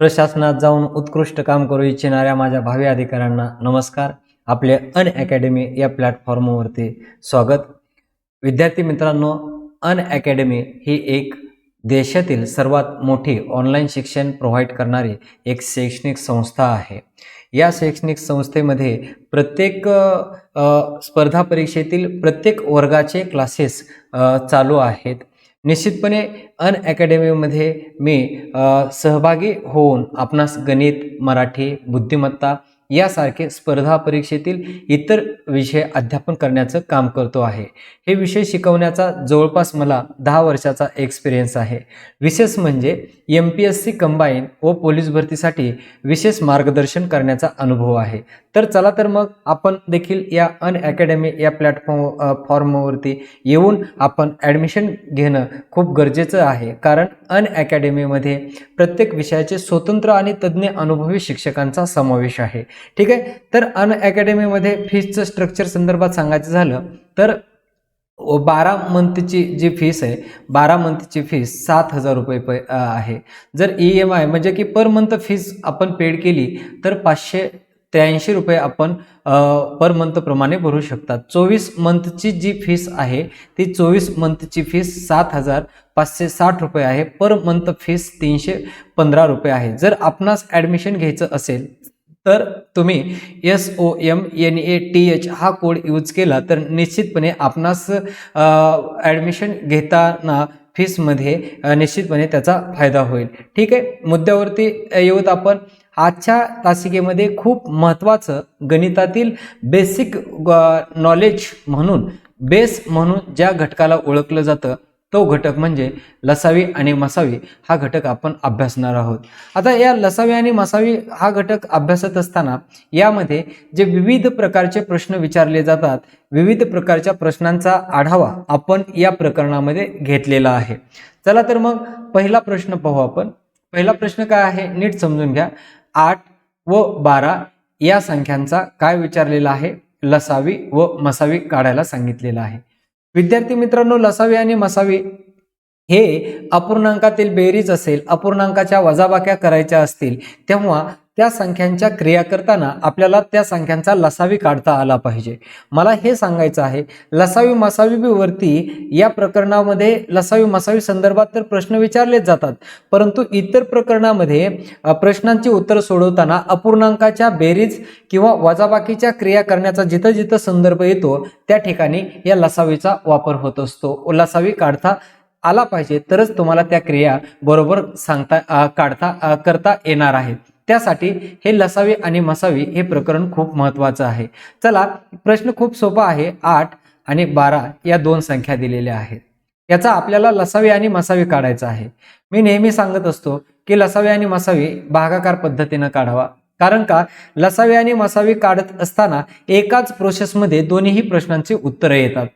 प्रशासनात जाऊन उत्कृष्ट काम करू इच्छिणाऱ्या माझ्या भावी अधिकाऱ्यांना नमस्कार. आपले अनअकॅडमी या प्लॅटफॉर्मवरती स्वागत. विद्यार्थी मित्रांनो, अनअकॅडमी ही एक देशातील सर्वात मोठी ऑनलाईन शिक्षण प्रोव्हाइड करणारी एक शैक्षणिक संस्था आहे. या शैक्षणिक संस्थेमध्ये प्रत्येक स्पर्धा परीक्षेतील प्रत्येक वर्गाचे क्लासेस चालू आहेत. निश्चितपणे अनअकॅडमीमध्ये मी सहभागी होऊन आपणास गणित, मराठी, बुद्धिमत्ता यासारखे स्पर्धा परीक्षेतील इतर विषय अध्यापन करण्याचं काम करतो आहे. हे विषय शिकवण्याचा जवळपास मला 10 वर्षाचा एक्सपिरियन्स आहे. विशेष म्हणजे MPSC कंबाईन व पोलीस भरतीसाठी विशेष मार्गदर्शन करण्याचा अनुभव आहे. तर चला तर मग आपण देखील या अनअकॅडमी या फॉर्मवरती येऊन आपण ॲडमिशन घेणं खूप गरजेचं आहे. कारण अनअकॅडमीमध्ये प्रत्येक विषयाचे स्वतंत्र आणि तज्ज्ञ अनुभवी शिक्षकांचा समावेश आहे. ठीक आहे. तर अनअकॅडमीमध्ये फीसचं स्ट्रक्चर संदर्भात सांगायचं झालं तर 12 मंथची जी फीस आहे, 12 मंथची फीस 7,000 रुपये आहे. जर EMI म्हणजे की पर मंथ फीस आपण पेड केली तर 583 रुपये आपण पर मंथ प्रमाणे भरू शकतात. 24 मंथची जी फीस आहे ती 24 मंथची फीस 7,560 रुपये आहे. पर मंथ फीस 315 रुपये आहे. जर आपणास ॲडमिशन घ्यायचं असेल तर तुम्ही SOMNATH हा कोड यूज केला तर निश्चितपणे आपणास ॲडमिशन घेताना फीसमध्ये निश्चितपणे त्याचा फायदा होईल. ठीक आहे. मुद्द्यावरती येऊत आपण. आजच्या तासिकेमध्ये खूप महत्त्वाचं गणितातील बेसिक नॉलेज म्हणून बेस म्हणून ज्या घटकाला ओळखलं जातं तो घटक म्हणजे लसावी आणि मसावी हा घटक आपण अभ्यासणार आहोत. आता या लसावी आणि मसावी हा घटक अभ्यासत असताना यामध्ये जे विविध प्रकारचे प्रश्न विचारले जातात, विविध प्रकारच्या प्रश्नांचा आढावा आपण या प्रकरणामध्ये घेतलेला आहे. चला तर मग पहिला प्रश्न पाहू आपण. पहिला प्रश्न काय आहे नीट समजून घ्या. 8 व 12 या संख्यांचा काय विचारलेला आहे, लसावी व मसावी काढायला सांगितलेला आहे. विद्यार्थी मित्रांनो, लसावी आणि मसावी हे अपूर्णांकातील बेरीज असेल, अपूर्णांकाच्या वजाबाक्या करायच्या असतील तेव्हा त्या संख्यांच्या क्रिया करताना आपल्याला त्या संख्यांचा लसावी काढता आला पाहिजे. मला हे सांगायचं आहे लसावी मसावी वरती या प्रकरणामध्ये लसावी मसावी संदर्भात तर प्रश्न विचारलेच जातात, परंतु इतर प्रकरणामध्ये प्रश्नांची उत्तर सोडवताना अपूर्णांकाच्या बेरीज किंवा वजाबाकीच्या क्रिया करण्याचा जिथं जिथं संदर्भ येतो त्या ठिकाणी या लसावीचा वापर होत असतो. लसावी काढता आला पाहिजे तरच तुम्हाला त्या क्रिया बरोबर करता येणार आहेत. त्यासाठी हे लसावी आणि मसावी हे प्रकरण खूप महत्त्वाचं आहे. चला, प्रश्न खूप सोपा आहे. 8 आणि 12 या दोन संख्या दिलेल्या आहेत. याचा आपल्याला लसावी आणि मसावी काढायचा आहे. मी नेहमी सांगत असतो की लसावी आणि मसावी भागाकार पद्धतीनं काढावा. कारण का लसावी आणि मसावी काढत असताना एकाच प्रोसेसमध्ये दोन्हीही प्रश्नांची उत्तरे येतात.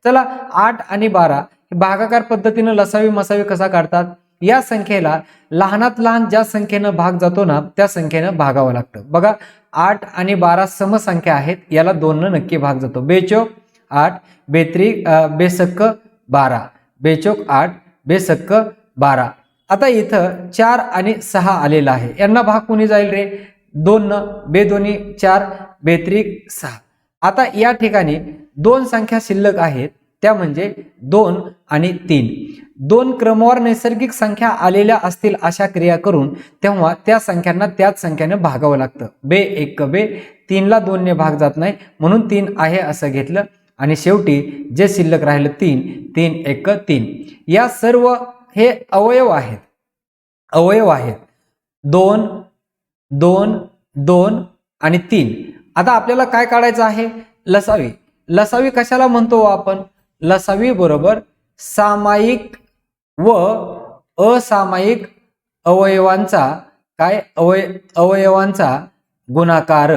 चला, 8 आणि 12 भागाकार पद्धतीनं लसावी मसावी कसा काढतात. या संख्येला लहानात लहान ज्या संख्येनं भाग जातो ना त्या संख्येनं भागावं लागतं. बघा, 8 आणि 12 समसंख्या आहेत, याला 2 न नक्की भाग जातो. बेचोक 8 बेसक्क 12, बेचोक 8 बेसक्क 12. आता इथं 4 आणि 6 आलेला आहे, यांना भाग कोणी जाईल रे, 2 न. बेदोनी 4 बेत्रिक 6. आता या ठिकाणी 2 संख्या शिल्लक आहेत, त्या म्हणजे 2 आणि 3. 2 क्रमवार नैसर्गिक संख्या आलेल्या असतील अशा क्रिया करून तेव्हा त्या संख्यांना त्याच संख्येने भागावं लागतं. बे 1 बे, 3 ला 2 ने भाग जात नाही म्हणून 3 आहे असं घेतलं आणि शेवटी जे शिल्लक राहिलं 3, 3 1 3. या सर्व हे अवयव आहेत, अवयव आहेत 2 2 2 आणि 3. आता आपल्याला काय काढायचं आहे, लसावी. लसावी कशाला म्हणतो आपण, लसावी बरोबर सामायिक व असामायिक अवयवांचा काय अवयवांचा गुणाकार.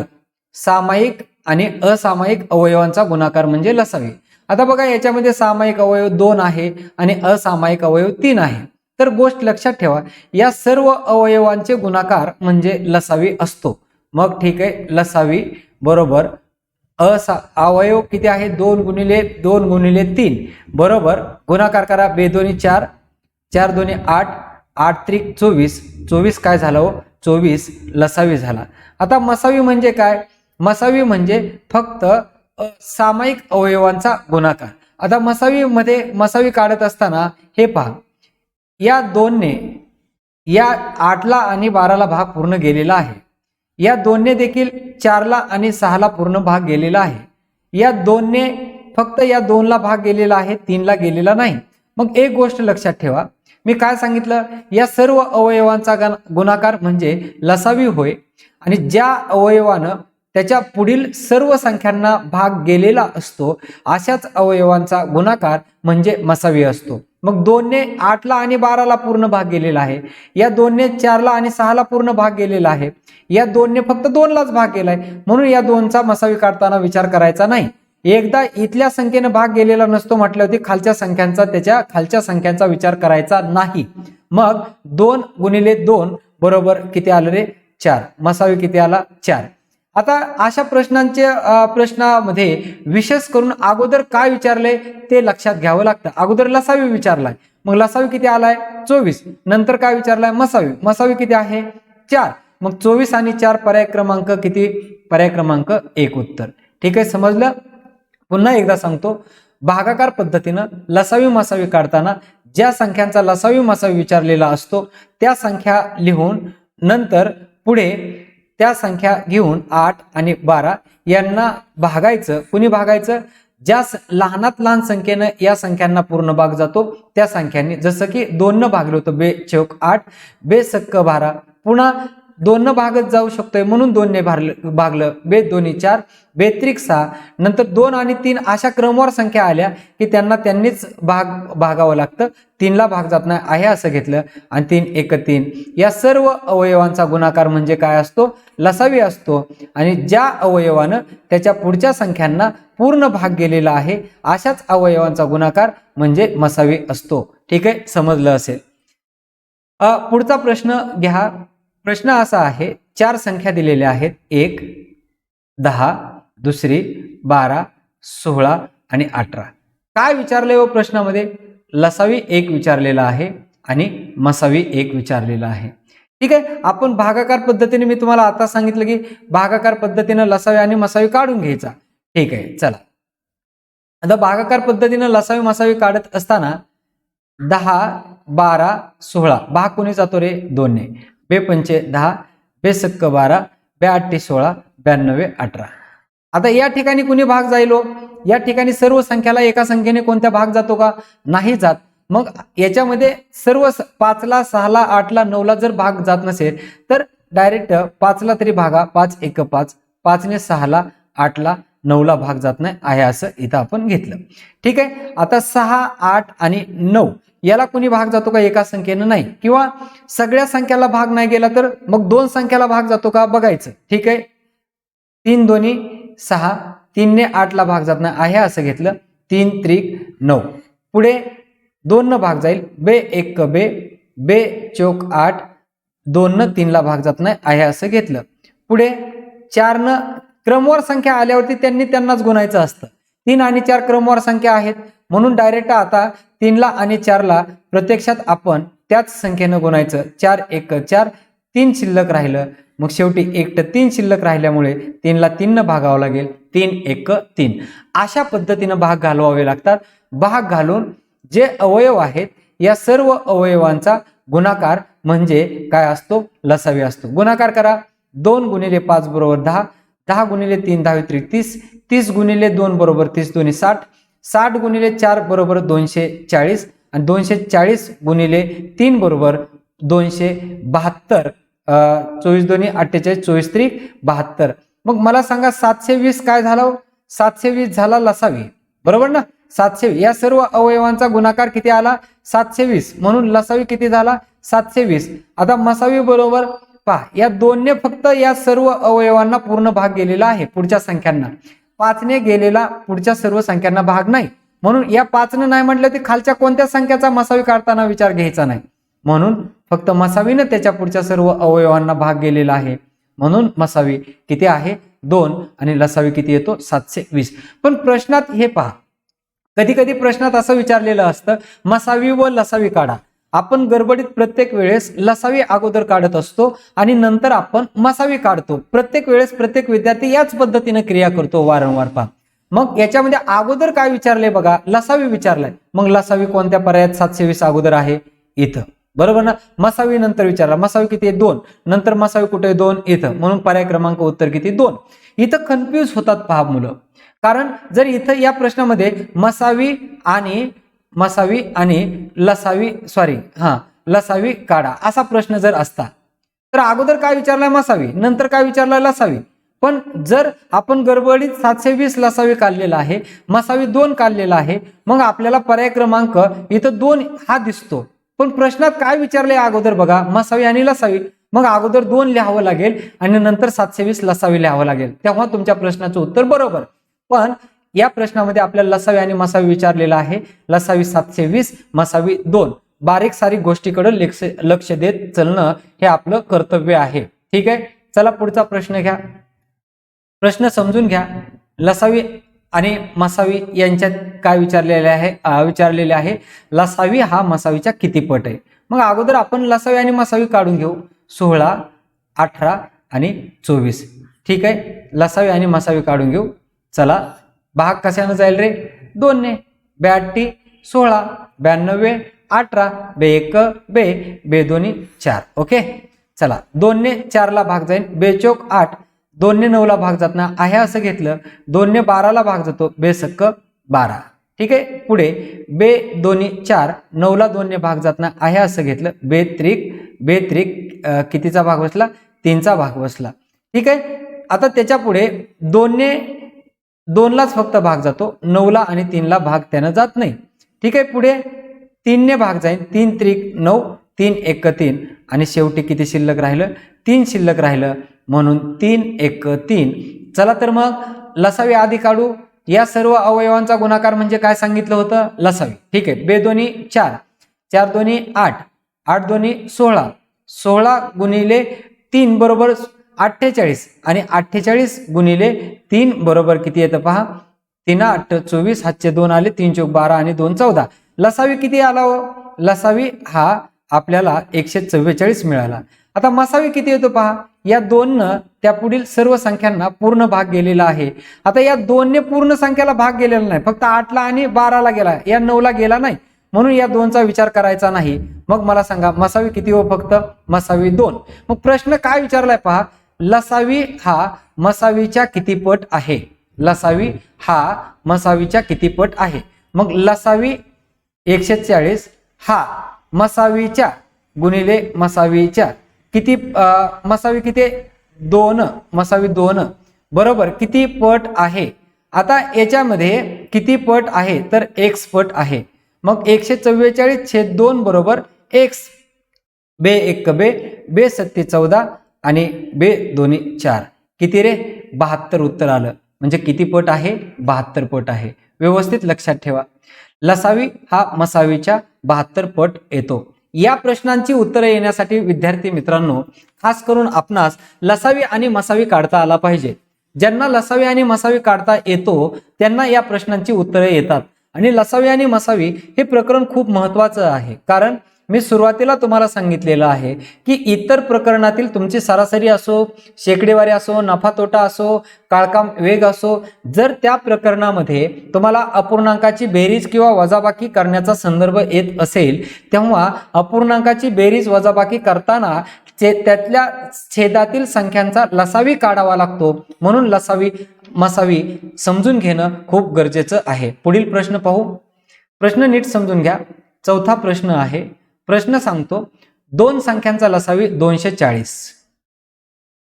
सामायिक आणि असामायिक अवयवांचा गुणाकार म्हणजे लसावी. आता बघा, याच्यामध्ये सामायिक अवयव 2 आहे आणि असामायिक अवयव 3 आहे. तर गोष्ट लक्षात ठेवा, या सर्व अवयवांचे गुणाकार म्हणजे लसावी असतो. मग ठीक आहे, लसावी बरोबर अवयव किती आहे, 2 गुणिले 2 गुणिले 3 बरोबर गुणाकार करा. बेदोनी 4, 4 दोन्ही 8, 8 त्रिक 24, 24 काय झालं हो 24 लसावी झाला. आता मसावी म्हणजे काय? मसावी म्हणजे फक्त सामायिक अवयवांचा गुणाकार. आता मसावी काढत असताना हे पहा, या 2ने या 8ला आणि 12ला भाग पूर्ण गेलेला आहे. या 2ने देखील 4ला आणि 6ला पूर्ण भाग गेलेला आहे. या 2ने फक्त या 2ला भाग गेलेला आहे, 3ला गेलेला नाही. मग एक गोष्ट लक्षात ठेवा, मी काय सांगितलं, या सर्व अवयवांचा गुणाकार म्हणजे लसावी होय, आणि ज्या अवयवानं त्याच्या पुढील सर्व संख्यांना भाग गेलेला असतो अशाच अवयवांचा गुणाकार म्हणजे मसावी असतो. मग 2ने 8ला आणि 12ला पूर्ण भाग गेलेला आहे. या 2ने 4ला आणि 6ला पूर्ण भाग गेलेला आहे. या 2ने फक्त 2लाच भाग गेलाय, म्हणून या 2चा मसावी काढताना विचार करायचा नाही. एकदा इथल्या संख्येने भाग गेलेला नसतो म्हटल्यावरती त्याच्या खालच्या संख्यांचा विचार करायचा नाही. मग 2 गुणिले 2 बरोबर किती आलं रे? 4. मसावी किती आला? 4. आता अशा प्रश्नामध्ये विशेष करून अगोदर काय विचारले ते लक्षात घ्यावं लागतं. अगोदर लसावी विचारलाय, मग लसावी किती आलाय? 24. नंतर काय विचारलाय? मसावी किती आहे? 4. मग 24 आणि 4 पर्याय क्रमांक किती? पर्याय क्रमांक 1 उत्तर. ठीक आहे, समजलं? पुन्हा एकदा सांगतो, भागाकार पद्धतीनं लसावी मसावी काढताना ज्या संख्यांचा लसावी मसावी विचारलेला असतो त्या संख्या लिहून नंतर पुढे त्या संख्या घेऊन 8 आणि 12 यांना भागायचं. कुणी भागायचं? ज्या लहानात लहान संख्येनं या संख्यांना पूर्ण भाग जातो त्या संख्यांनी. जसं की 2 भागलं होतं, 2 चौक 8, 2 सक्क 12. पुन्हा 2 भागत जाऊ शकतोय म्हणून 2ने भागलं, 2 दोन्ही 4, 2 त्रिक 6. नंतर 2 आणि 3 अशा क्रमवार संख्या आल्या की त्यांनीच भागावं लागतं. 3ला भाग जात नाही आहे असं घेतलं, आणि 3 एक 3. या सर्व अवयवांचा गुणाकार म्हणजे काय असतो? लसावी असतो. आणि ज्या अवयवानं त्याच्या पुढच्या संख्यांना पूर्ण भाग गेलेला आहे अशाच अवयवांचा गुणाकार म्हणजे मसावी असतो. ठीक आहे, समजलं असेल. पुढचा प्रश्न घ्या. प्रश्न असा आहे, 4 संख्या दिलेल्या आहेत, 1, 10, दुसरी 12, 16 आणि 18. काय विचारलंय व प्रश्नामध्ये? लसावी 1 विचारलेला आहे आणि मसावी 1 विचारलेला आहे. ठीक आहे, आपण भागाकार पद्धतीने, मी तुम्हाला आता सांगितलं की भागाकार पद्धतीनं लसावी आणि मसावी काढून घ्यायचा. ठीक आहे, चला आता भागाकार पद्धतीनं लसावी मसावी काढत असताना 10, 12, 16 भाग कोणी जातो रे? 2ने. 2 पंचे 10, 2 सक्क 12, 2 आठे 16, 92 18. आता या ठिकाणी कुणी भाग जाईल? या ठिकाणी सर्व संख्याला एका संख्येने कोणत्या भाग जातो का? नाही जात. मग याच्यामध्ये सर्व 5ला 6ला 8ला 9ला जर भाग जात नसेल तर डायरेक्ट 5ला तरी भागा. 5 एक 5, 5ने 6ला 8ला 9ला भाग जात नाही आहे असं इथं आपण घेतलं. ठीक आहे, आता 6, 8 आणि 9 याला कोणी भाग जातो का? एका संख्येनं नाही. किंवा सगळ्या संख्याला भाग नाही गेला तर मग 2 संख्याला भाग जातो का बघायचं. ठीक आहे, 3 दोन्ही 6, 3ने 8ला भाग जात नाही आहे असं घेतलं. 3 त्रिक 9. पुढे 2 भाग जाईल, 2 एक 2, 2 चौक 8, 2 3ला भाग जात नाही आहे असं घेतलं. पुढे 4 क्रमवार संख्या आल्यावरती त्यांनाच गुणायचं असतं. 3 आणि 4 क्रमवार संख्या आहेत म्हणून डायरेक्ट आता 3ला आणि 4ला प्रत्यक्षात आपण त्याच संख्येनं गुणायचं. 4 एक 4, 3 शिल्लक राहिलं. मग शेवटी 3 शिल्लक राहिल्यामुळे 3ला 3 भागावं लागेल. 3 एक 3. अशा पद्धतीनं भाग घालवावे लागतात. भाग घालून जे अवयव आहेत या सर्व अवयवांचा गुणाकार म्हणजे काय असतो? लसावी असतो. गुणाकार करा. 2 गुणिले 5 बरोबर 10, 10 गुणिले 3 10 त्रिक 30, 30 गुणिले 2 बरोबर 30 दोन्ही 60, 60 गुणिले 4 बरोबर 240 आणि 240 गुणिले 3 बरोबर 272. 24 दोन्ही 48, 24 त्रिक 72. मग मला सांगा 720 काय झालं? 720 झाला लसावी, बरोबर ना? 720 या सर्व अवयवांचा गुणाकार किती आला? 720. म्हणून लसावी किती झाला? 720. आता मसावी बरोबर पहा, या 2ने फक्त या सर्व अवयवांना पूर्ण भाग गेलेला आहे पुढच्या संख्यांना. 5ने गेलेला पुढच्या सर्व संख्यांना भाग नाही. म्हणून या 5ने नाही म्हटलं तर खालच्या कोणत्या संख्याचा मसावी काढताना विचार घ्यायचा नाही. म्हणून फक्त मसावीनं त्याच्या पुढच्या सर्व अवयवांना भाग गेलेला आहे. म्हणून मसावी किती आहे? 2 आणि लसावी किती येतो? 720. पण प्रश्नात हे पहा, कधी कधी प्रश्नात असं विचारलेलं असतं मसावी व लसावी काढा. आपण गडबडीत प्रत्येक वेळेस लसावी अगोदर काढत असतो आणि नंतर आपण मसावी काढतो. प्रत्येक वेळेस प्रत्येक विद्यार्थी याच पद्धतीने क्रिया करतो वारंवार. पहा मग याच्यामध्ये अगोदर काय विचारले बघा, लसावी विचारलाय. मग लसावी कोणत्या पर्यायात 720 अगोदर आहे? इथं, बरोबर ना. मसावी नंतर विचारला, मसावी किती आहे? 2. नंतर मसावी कुठे आहे? 2 इथं. म्हणून पर्याय क्रमांक उत्तर किती? 2. इथं कन्फ्यूज होतात पहा मुलं, कारण जर इथं या प्रश्नामध्ये मसावी आणि लसावी काढा असा प्रश्न जर असता तर अगोदर काय विचारलाय? मसावी, नंतर काय विचारलाय? लसावी. पण जर आपण गडबडीत 720 लसावी काढलेला आहे, मसावी 2 काढलेला आहे, मग आपल्याला पर्याय क्रमांक इथं 2 हा दिसतो. पण प्रश्नात काय विचारले अगोदर बघा, मसावी आणि लसावी. मग अगोदर 2 लिहावं लागेल आणि नंतर 720 लसावी लिहावं लागेल, तेव्हा तुमच्या प्रश्नाचं उत्तर बरोबर. पण या प्रश्नामध्ये आपल्याला लसावी आणि मसावी विचारलेला आहे. लसावी 720, मसावी 2. बारीक सारीक गोष्टीकडे लक्ष देत चालणं हे आपलं कर्तव्य आहे. ठीक आहे, चला पुढचा प्रश्न घ्या. प्रश्न समजून घ्या. लसावी आणि मसावी यांच्यात काय विचारलेले आहे? लसावी हा मसावीच्या किती पट आहे? मग अगोदर आपण लसावी आणि मसावी काढून घेऊ. 16, 18 आणि 24. ठीक आहे, लसावी आणि मसावी काढून घेऊ. चला, भाग कशाने जाईल रे? 2 ने. 82 16, 92 18, 2 बे 2 4. ओके, चला 2 ने 4 ला भाग जाईल. 2 8, 2 ने 9 ला भाग जात ना आहे असं घेतलं. 2 ने 12 ला भाग जातो. 2 12. ठीक आहे, पुढे 2 4, 9 ला 2 ने भाग जात ना आहे असं घेतलं. 2 कितीचा भाग बसला? 3चा भाग बसला. ठीक आहे, आता त्याच्या पुढे 2 ने 2 लाच फक्त भाग जातो. 9 ला आणि 3 ला भाग त्यानं जात नाही. ठीक आहे, पुढे 3 ने भाग जाईल. 3 त्रिक 9, 3 1 3 आणि शेवटी किती शिल्लक राहिलं? 3 शिल्लक राहिलं, म्हणून 3 1 3. चला तर मग लसावी आधी काढू. या सर्व अवयवांचा गुणाकार म्हणजे काय सांगितलं होतं? लसावी. ठीक आहे, 2 2 4, 4 2 8, 8 2 16, 16 गुणिले 3 बरोबर 48 आणि 48 गुणिले 3 बरोबर किती येतं पहा? 3 8 24, हातचे 2 आले, 3 चौक 12 आणि 2 14. लसावी किती आला हो? लसावी हा आपल्याला 144 मिळाला. आता मसावी किती येतो पहा? या 2 न त्या पुढील सर्व संख्यांना पूर्ण भाग गेलेला आहे. आता या 2 ने पूर्ण संख्याला भाग गेलेला नाही, फक्त 8 ला आणि 12 ला गेला, या 9 ला गेला नाही, म्हणून या 2चा विचार करायचा नाही. मग मला सांगा मसावी किती हो? फक्त मसावी 2. मग प्रश्न काय विचारलाय पहा? लसावी हा मसावीच्या किती पट आहे? लसावी हा मसावीच्या किती पट आहे? मग लसावी 140 हा मसावीच्या गुणिले मसावीच्या किती? मसावी किती? 2. मसावी 2 बरोबर किती पट आहे? आता याच्यामध्ये किती पट आहे? तर x पट आहे. मग 144/2 बरोबर x. 1 बे 7 14 आणि 2 4. किती रे? 72 उत्तर आलं. म्हणजे किती पट आहे? 72 पट आहे. व्यवस्थित लक्षात ठेवा, लसावी हा मसावीच्या 72 पट येतो. या प्रश्नांची उत्तरे येण्यासाठी विद्यार्थी मित्रांनो, खास करून आपणास लसावी आणि मसावी काढता आला पाहिजे. ज्यांना लसावी आणि मसावी काढता येतो त्यांना या प्रश्नांची उत्तरे येतात. आणि लसावी आणि मसावी हे प्रकरण खूप महत्वाचं आहे, कारण मी सुरुवातीला तुम्हाला सांगितलेलं आहे की इतर प्रकरणातील तुमची सरासरी असो, शेकडेवारी असो, नफा तोटा असो, काळकाम वेग असो, जर त्या प्रकरणामध्ये तुम्हाला अपूर्णांकाची बेरीज किंवा वजाबाकी करण्याचा संदर्भ येत असेल, तेव्हा अपूर्णांकाची बेरीज वजाबाकी करताना त्यातल्या छेदातील संख्यांचा लसावी काढावा लागतो. म्हणून लसावी मसावी समजून घेणं खूप गरजेचं आहे. पुढील प्रश्न पाहू. प्रश्न नीट समजून घ्या. चौथा प्रश्न आहे. प्रश्न सांगतो, 2 संख्यांचा लसावी 240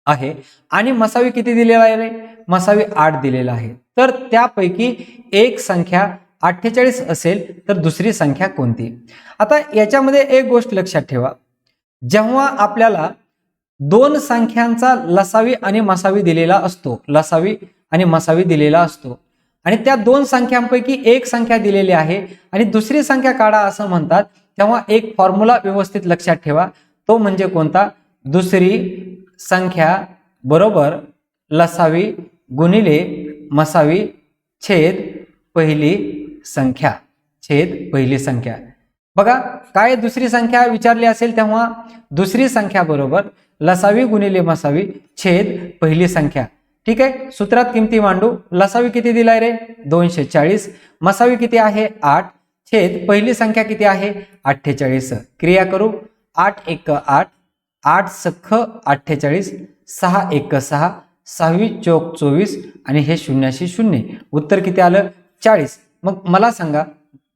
आहे आणि मसावी किती दिलेला आहे रे? मसावी 8 दिलेला आहे. तर त्यापैकी एक संख्या 48 असेल तर दुसरी संख्या कोणती? आता याच्यामध्ये एक गोष्ट लक्षात ठेवा, जेव्हा आपल्याला 2 संख्यांचा लसावी आणि मसावी दिलेला असतो, लसावी आणि मसावी दिलेला असतो आणि त्या 2 संख्यांपैकी एक संख्या दिलेली आहे आणि दुसरी संख्या काढा असं म्हणतात, तेव्हा एक फॉर्म्युला व्यवस्थित लक्षात ठेवा. तो म्हणजे कोणता? दुसरी संख्या बरोबर लसावी गुणिले मसावी छेद पहिली संख्या, छेद पहिली संख्या. बघा काय दुसरी संख्या विचारली असेल तेव्हा दुसरी संख्या बरोबर लसावी गुणिले मसावी छेद पहिली संख्या. ठीक आहे, सूत्रात किमती मांडू. लसावी किती दिलाय रे 240, मसावी किती आहे 8, छेद पहिली संख्या किती आहे 48. क्रिया करू. 8 1 8, 8 सख 48, 6 1 6, 6 चौक 24 आणि हे शून्याशी शून्य. उत्तर किती आलं 40. मग मला सांगा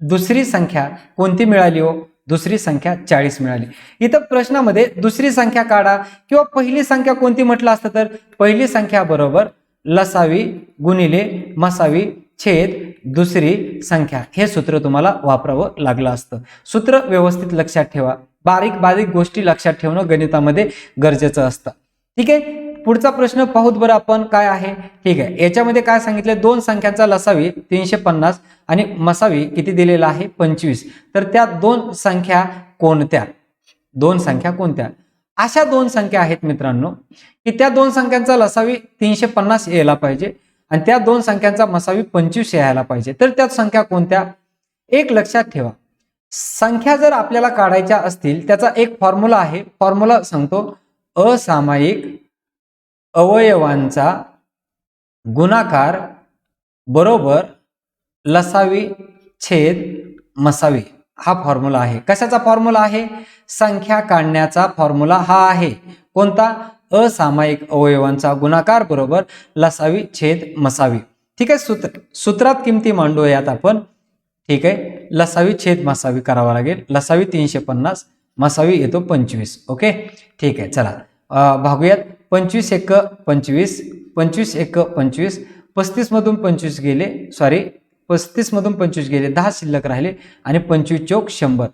दुसरी संख्या कोणती मिळाली हो? दुसरी संख्या 40 मिळाली. इथं प्रश्नामध्ये दुसरी संख्या काढा किंवा पहिली संख्या कोणती म्हटलं असतं तर पहिली संख्या बरोबर लसावी गुणिले मसावी छेद दुसरी संख्या हे सूत्र तुम्हाला वापरावं लागलं असतं. सूत्र व्यवस्थित लक्षात ठेवा. बारीक बारीक गोष्टी लक्षात ठेवणं गणितामध्ये गरजेचं असतं. ठीक आहे, पुढचा प्रश्न पाहूत बरं आपण काय आहे. ठीक आहे, याच्यामध्ये काय सांगितलं दोन संख्यांचा लसावी 350 आणि मसावी किती दिलेला आहे 25. तर त्या दोन संख्या कोणत्या? दोन संख्या कोणत्या? अशा दोन संख्या आहेत मित्रांनो की त्या दोन संख्यांचा लसावी 350 यायला पाहिजे आणि त्या दोन संख्यांचा मसावी 25 यायला पाहिजे. तर त्या संख्या कोणत्या? एक लक्षात ठेवा, संख्या जर आपल्याला काढायच्या असतील त्याचा एक फॉर्म्युला आहे. फॉर्म्युला सांगतो, असामायिक अवयवांचा गुणाकार बरोबर लसावी छेद मसावी हा फॉर्म्युला आहे. कशाचा फॉर्म्युला आहे? संख्या काढण्याचा फॉर्म्युला हा आहे. कोणता? असामायिक अवयवांचा गुणाकार बरोबर लसावी छेद मसावी. ठीक आहे, सूत्रात किमती मांडूयात आपण. ठीक आहे, लसावी छेद मसावी करावा लागेल. लसावी 350, मसावी येतो 25. ओके, ठीक आहे, चला भागूयात. 25 1 25, 25 1 25, 35 मधून 25 गेले, सॉरी 35 मधून 25 गेले, 10 शिल्लक राहिले आणि 25 चौक 100.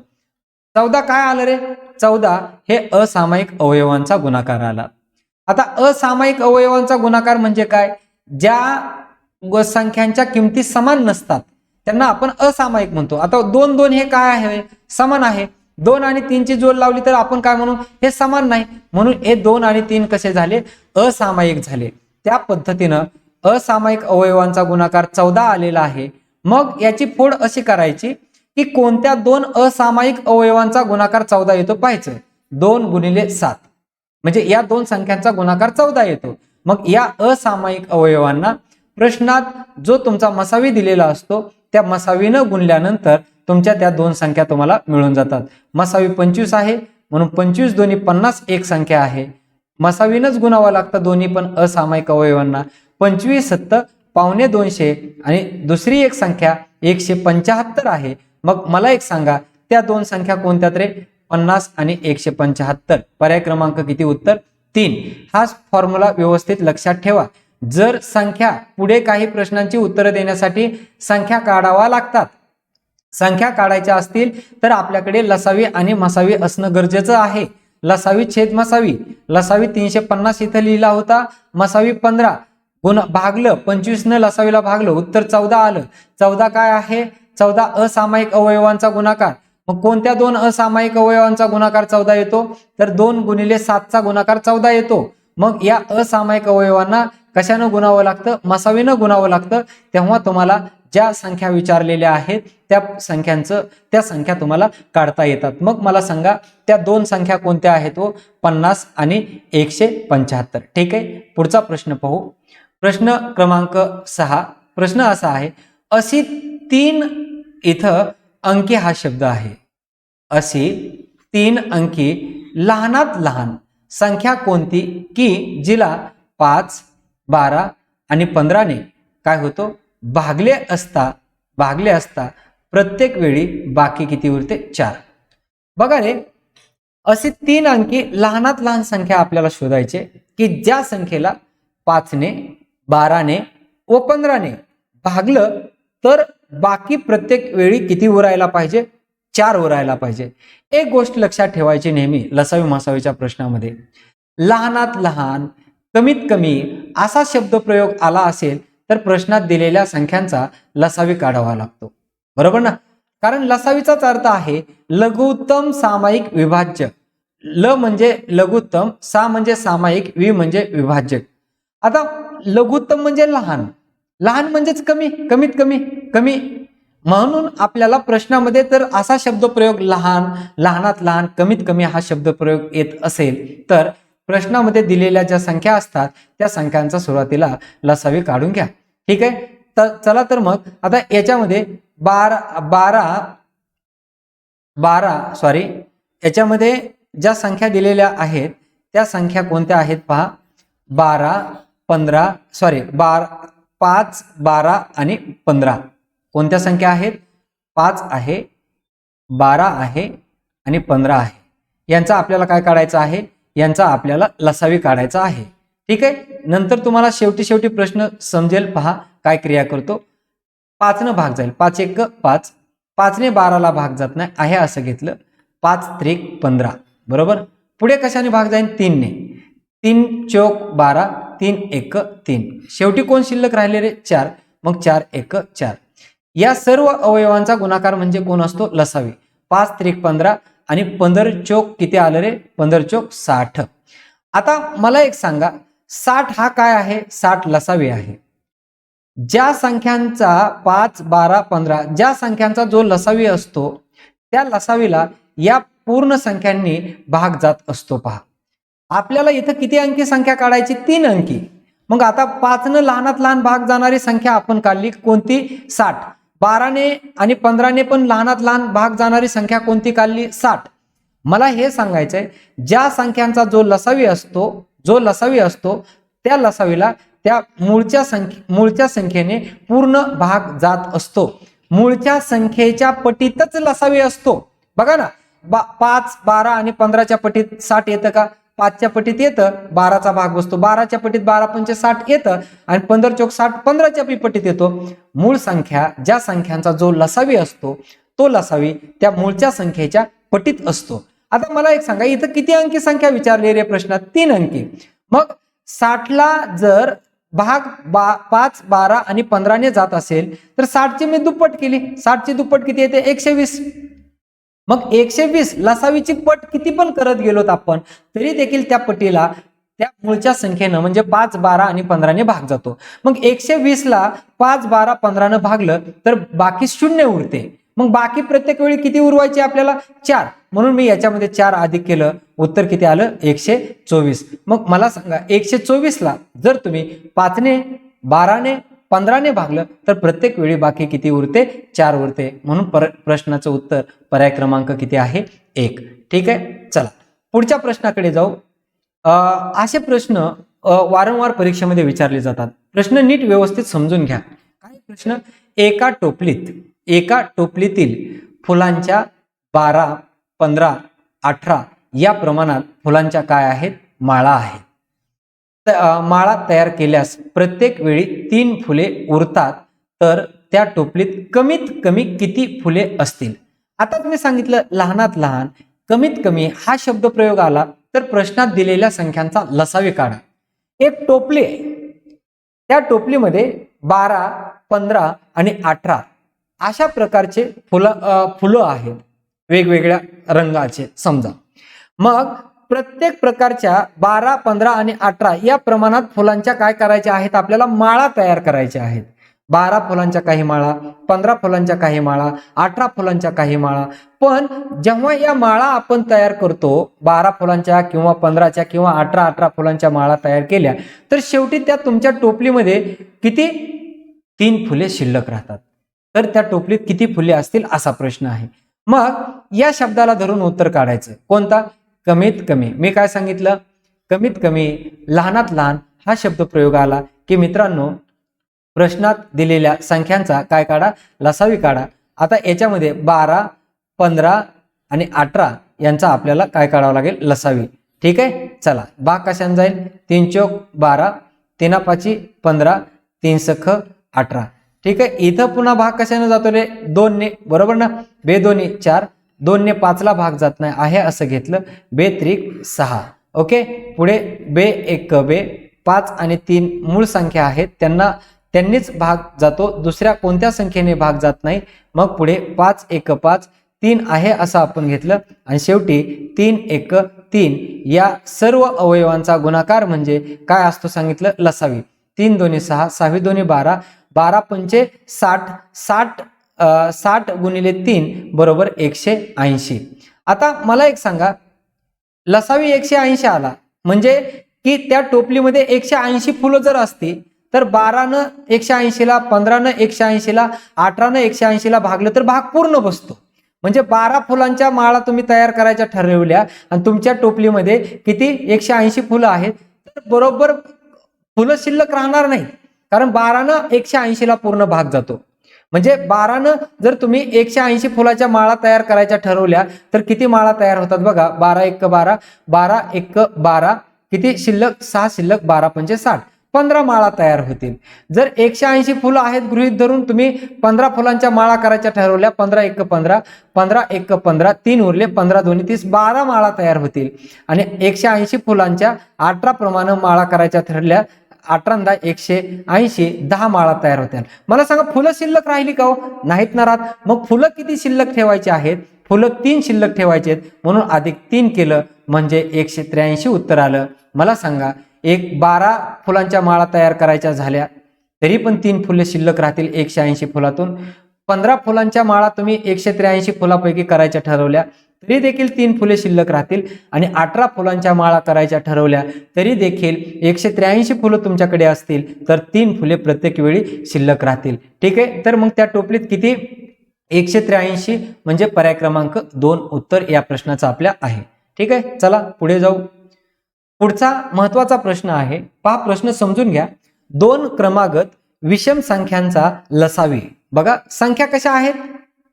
14 काय आलं रे? 14 हे असामायिक अवयवांचा गुणाकार आला. आता असामायिक अवयवांचा गुणाकार म्हणजे काय? ज्या संख्यांच्या किमती समान नसतात त्यांना आपण असामायिक म्हणतो. आता 2 2 हे काय आहे? समान आहे. 2 आणि 3 ची जोड लावली तर आपण काय म्हणू? हे समान नाही, म्हणून हे 2 आणि 3 कसे झाले? असामायिक झाले. त्या पद्धतीनं असामायिक अवयवांचा गुणाकार 14 आलेला आहे. मग याची फोड अशी करायची की कोणत्या दोन असामायिक अवयवांचा गुणाकार 14 येतो पाहायचं. 2 गुणिले 7 म्हणजे या दोन संख्यांचा गुणाकार 14 येतो. मग या असामायिक अवयवांना प्रश्नात जो तुमचा मसावी दिलेला असतो त्या मसावीनं गुणल्यानंतर तुमच्या त्या दोन संख्या तुम्हाला मिळून जातात. मसावी 25 आहे म्हणून 25 दोन्ही 50 एक संख्या आहे. मसावीनच गुणावं लागतं दोन्ही पण असामायिक अवयवांना. 25 7 पावणे 200 आणि दुसरी एक संख्या 175 आहे. मग मला एक सांगा त्या दोन संख्या कोणत्या रे? 50 आणि 175. पर्याय क्रमांक किती? उत्तर 3. हाच फॉर्म्युला व्यवस्थित लक्षात ठेवा. जर संख्या पुढे काही प्रश्नांची उत्तरं देण्यासाठी संख्या काढावा लागतात, संख्या काढायच्या असतील तर आपल्याकडे लसावी आणि मसावी असणं गरजेचं आहे. लसावी छेद मसावी. लसावी 350 इथं लिहिला होता, मसावी 15 गुण भागलं 25 न लसावीला भागलं, उत्तर 14 आलं. 14 काय आहे? 14 असामायिक अवयवांचा गुणाकार. मग कोणत्या दोन असामायिक अवयवांचा गुणाकार 14 येतो? तर 2 गुणिले 7 चा गुणाकार 14 येतो. मग या असामायिक अवयवांना कशानं गुणावं लागतं? मसावीनं गुणावं लागतं. तेव्हा तुम्हाला ज्या संख्या विचारलेल्या आहेत त्या संख्या तुम्हाला काढता येतात. मग मला सांगा त्या दोन संख्या कोणत्या आहेत? 50 आणि 175. ठीक आहे, पुढचा प्रश्न पाहू. प्रश्न क्रमांक 6. प्रश्न असा आहे, अशी 3 इथं अंकी हा शब्द आहे. अशी 3 अंकी लहानात लहान संख्या कोणती की जिला 5 12 आणि 15 ने काय होतो? भागले असता प्रत्येक वेळी बाकी किती उरते? 4. बघा रे, अशी 3 अंकी लहानात लहान संख्या आपल्याला शोधायचे की ज्या संख्येला 5 ने 12 ने व 15 ने भागलं तर बाकी प्रत्येक वेळी किती उरायला पाहिजे? 4 उरायला पाहिजे. एक गोष्ट लक्षात ठेवायची नेहमी लसावी मसावीच्या प्रश्नामध्ये, लहानात लहान कमीत कमी असा शब्दप्रयोग आला असेल तर प्रश्नात दिलेल्या संख्यांचा लसावी काढावा लागतो. बरोबर ना? कारण लसावीचाच अर्थ आहे लघुत्तम सामायिक विभाज्य. ल म्हणजे लघुत्तम, सा म्हणजे सामायिक, वि म्हणजे विभाज्य. आता लघुत्तम म्हणजे लहान, लहान म्हणजेच कमी, कमीत कमी, कमी म्हणून आपल्याला प्रश्नामध्ये तर असा शब्दप्रयोग लहान, लहानात लहान, कमीत कमी हा शब्दप्रयोग येत असेल तर प्रश्नामध्ये दिलेल्या ज्या संख्या असतात त्या संख्यांचा सुरुवातीला लसावी काढून घ्या. ठीक आहे. तर चला तर मग आता याच्यामध्ये याच्यामध्ये ज्या संख्या दिलेल्या आहेत त्या संख्या कोणत्या आहेत पहा. 5, 12 आणि 15 कोणत्या संख्या आहेत? 5 आहे, 12 आहे आणि 15 आहे. यांचा आपल्याला काय काढायचं आहे? यांचा आपल्याला लसावी काढायचा आहे. ठीक आहे. नंतर तुम्हाला शेवटी प्रश्न समजेल. पहा काय क्रिया करतो. 5 न भाग जाईल. 5 1 5, 5 ने 12ला भाग जात नाही आहे असं घेतलं. 5 त्रिक 15 बरोबर. पुढे कशाने भाग जाईल? 3 ने. 3 चौक 12, 3 1 3. शेवटी कोण शिल्लक राहिले रे? 4. मग 4 1 4. या सर्व अवयवांचा गुणाकार म्हणजे कोण असतो? लसावी. 5 त्रिक 15 आणि 15 चौक किती आलं रे? 15 चौक 60. आता मला एक सांगा, 60 हा काय आहे? 60 लसावी आहे. ज्या संख्यांचा 5, 12, 15 ज्या संख्यांचा जो लसावी असतो त्या लसावीला या पूर्ण संख्यांनी भाग जात असतो. पहा आपल्याला इथं किती अंकी संख्या काढायची? 3 अंकी. मग आता 5 न लहानात लहान भाग जाणारी संख्या आपण काढली कोणती? 60. 12 ने आणि 15 ने पण लहानात लहान भाग जाणारी संख्या कोणती काढली? 60. मला हे सांगायचंय, ज्या संख्यांचा जो लसावी असतो त्या लसावीला त्या मूळच्या संख्येने पूर्ण भाग जात असतो. मूळच्या संख्येच्या पटीतच लसावी असतो. बघा ना, 5, 12 आणि 15च्या पटीत 60 येतं का? 5च्या पटीत येतं, 12चा भाग बसतो. 12च्या पटीत 12 पंचे 60 येतं आणि 15 चौक 60 15च्या पटीत येतो. मूळ संख्या, ज्या संख्यांचा जो लसावी असतो तो लसावी त्या मूळच्या संख्येच्या पटीत असतो. आता मला एक सांगा, इथं किती अंकी संख्या विचारली रे प्रश्नात? 3 अंकी. मग 60ला जर भाग 5, 12 आणि 15 ने जात असेल तर 60ची मी दुप्पट केली. 60ची दुप्पट किती येते? 120. मग 120 लसावीची पट किती पण करत गेलोत आपण तरी देखील त्या पटीला त्या मूळच्या संख्येनं म्हणजे 5, 12 आणि 15 ने भाग जातो. मग 120 ला 5, 12, 15 ने भागलं तर बाकी 0 उरते. मग बाकी प्रत्येक वेळी किती उरवायचे आपल्याला? 4. म्हणून मी याच्यामध्ये 4 अधिक केलं. उत्तर किती आलं? 124. मग मला सांगा, 124 ला जर तुम्ही 5 ने, 12 ने, 15 ने भागलं तर प्रत्येक वेळी बाकी किती उरते? 4 उरते. म्हणून प्रश्नाचं उत्तर पर्याय क्रमांक किती आहे? 1. ठीक आहे. चला पुढच्या प्रश्नाकडे जाऊ. असे प्रश्न वारंवार परीक्षेमध्ये विचारले जातात. प्रश्न नीट व्यवस्थित समजून घ्या. काय प्रश्न? एका टोपलीतील फुलांच्या 12, 15, 18 या प्रमाणात फुलांच्या काय आहेत? माळा आहेत. माळा तयार केल्यास प्रत्येक वेळी 3 फुले उरतात तर त्या टोपलीत कमीत कमी किती फुले असतील? आता तुम्ही सांगितलं लहानात लहान, कमीत कमी हा शब्द प्रयोग आला तर प्रश्नात दिलेल्या संख्यांचा लसावी काढा. एक टोपली आहे, त्या टोपलीमध्ये 12, 15 आणि 18 अशा प्रकारचे फुलं आहेत, वेगवेगळ्या रंगाचे समजा. मग प्रत्येक प्रकारच्या 12, 15 आणि 18 या प्रमाणात फुलांच्या काय करायच्या आहेत? आपल्याला माळा तयार करायच्या आहेत. 12 फुलांच्या काही माळा, 15 फुलांच्या काही माळा, 18 फुलांच्या काही माळा. पण जेव्हा या माळा आपण तयार करतो, 12 फुलांच्या किंवा 15च्या किंवा 18 फुलांच्या माळा तयार केल्या तर शेवटी त्या तुमच्या टोपलीमध्ये किती? 3 फुले शिल्लक राहतात. तर त्या टोपलीत किती फुले असतील असा प्रश्न आहे. मग या शब्दाला धरून उत्तर काढायचं. कोणता? कमीत कमी. मी काय सांगितलं? कमीत कमी, लहानात लहान हा शब्द प्रयोग आला की मित्रांनो प्रश्नात दिलेल्या संख्यांचा काय काढा? लसावी काढा. आता याच्यामध्ये 12, 15 आणि 18 यांचा आपल्याला काय काढावं लागेल? लसावी. ठीक आहे. चला भाग कशाने जाईल? 3 चौक 12, 3 5 15, 3 सख 18. ठीक आहे. इथं पुन्हा भाग कशाने जातो रे? 2 ने. बरोबर ना? 2 2 4, 2 ने 5 ला भाग जात नाही आहे असं घेतलं. 2 त्रिक 6. ओके. पुढे 2 1 2, 5 आणि 3 मूळ संख्या आहेत, त्यांनीच भाग जातो, दुसऱ्या कोणत्या संख्येने भाग जात नाही. मग पुढे 5 1 5, 3 आहे असं आपण घेतलं आणि शेवटी 3 1 3 या सर्व अवयवांचा गुणाकार म्हणजे काय असतो सांगितलं? लसावी. 3 2 6, 6 2 12, 12 पंचे 60, 60 60 गुणिले 3 बरोबर 180. आता मला एक सांगा, लसावी 180 आला म्हणजे की त्या टोपलीमध्ये 180 फुलं जर असती तर 12 180ला, 15 180ला, 18 180ला भागलं तर भाग पूर्ण बसतो. म्हणजे 12 फुलांच्या माळा तुम्ही तयार करायच्या ठरवल्या आणि तुमच्या टोपलीमध्ये किती 180 फुलं आहेत, तर बरोबर फुलं शिल्लक राहणार नाही, कारण 12 180ला पूर्ण भाग जातो. म्हणजे 12 जर तुम्ही 180 फुलाच्या माळा तयार करायच्या ठरवल्या तर किती माळा तयार होतात बघा, 12 1 12, 12 1 12, किती शिल्लक 6, शिल्लक 12 पंचे 60, 15 माळा तयार होतील. जर 180 फुलं आहेत गृहीत धरून तुम्ही 15 फुलांच्या माळा करायच्या ठरवल्या, 15 1 15, 15 1 15, 3 उरले, 15 2 30, 12 माळा तयार होतील. आणि 180 फुलांच्या 18 प्रमाणे माळा करायच्या ठरल्या, 18 180, 10 माळा तयार होत्या. मला सांगा फुलं शिल्लक राहिली का हो? नाहीत ना राहत. मग फुलं किती शिल्लक ठेवायचे आहेत? फुलं 3 शिल्लक ठेवायचे आहेत, म्हणून +3 केलं म्हणजे 183 उत्तर आलं. मला सांगा 12 फुलांच्या माळा तयार करायच्या झाल्या तरी पण 3 फुले शिल्लक राहतील 180 फुलातून. 15 फुलांच्या माळा तुम्ही 183 फुलापैकी करायच्या ठरवल्या तरी देखील 3 फुले शिल्लक राहतील. आणि 18 फुलांच्या माळा करायच्या ठरवल्या तरी देखील 183 फुलं तुमच्याकडे असतील तर 3 फुले प्रत्येक वेळी शिल्लक राहतील. ठीक आहे, तर मग त्या टोपलीत किती 183 म्हणजे पर्याय क्रमांक 2 उत्तर या प्रश्नाचं आपल्या आहे. ठीक आहे, चला पुढे जाऊ. पुढचा महत्वाचा प्रश्न आहे, पहा प्रश्न समजून घ्या. 2 क्रमागत विषम संख्यांचा लसावी. बघा संख्या कशा आहेत?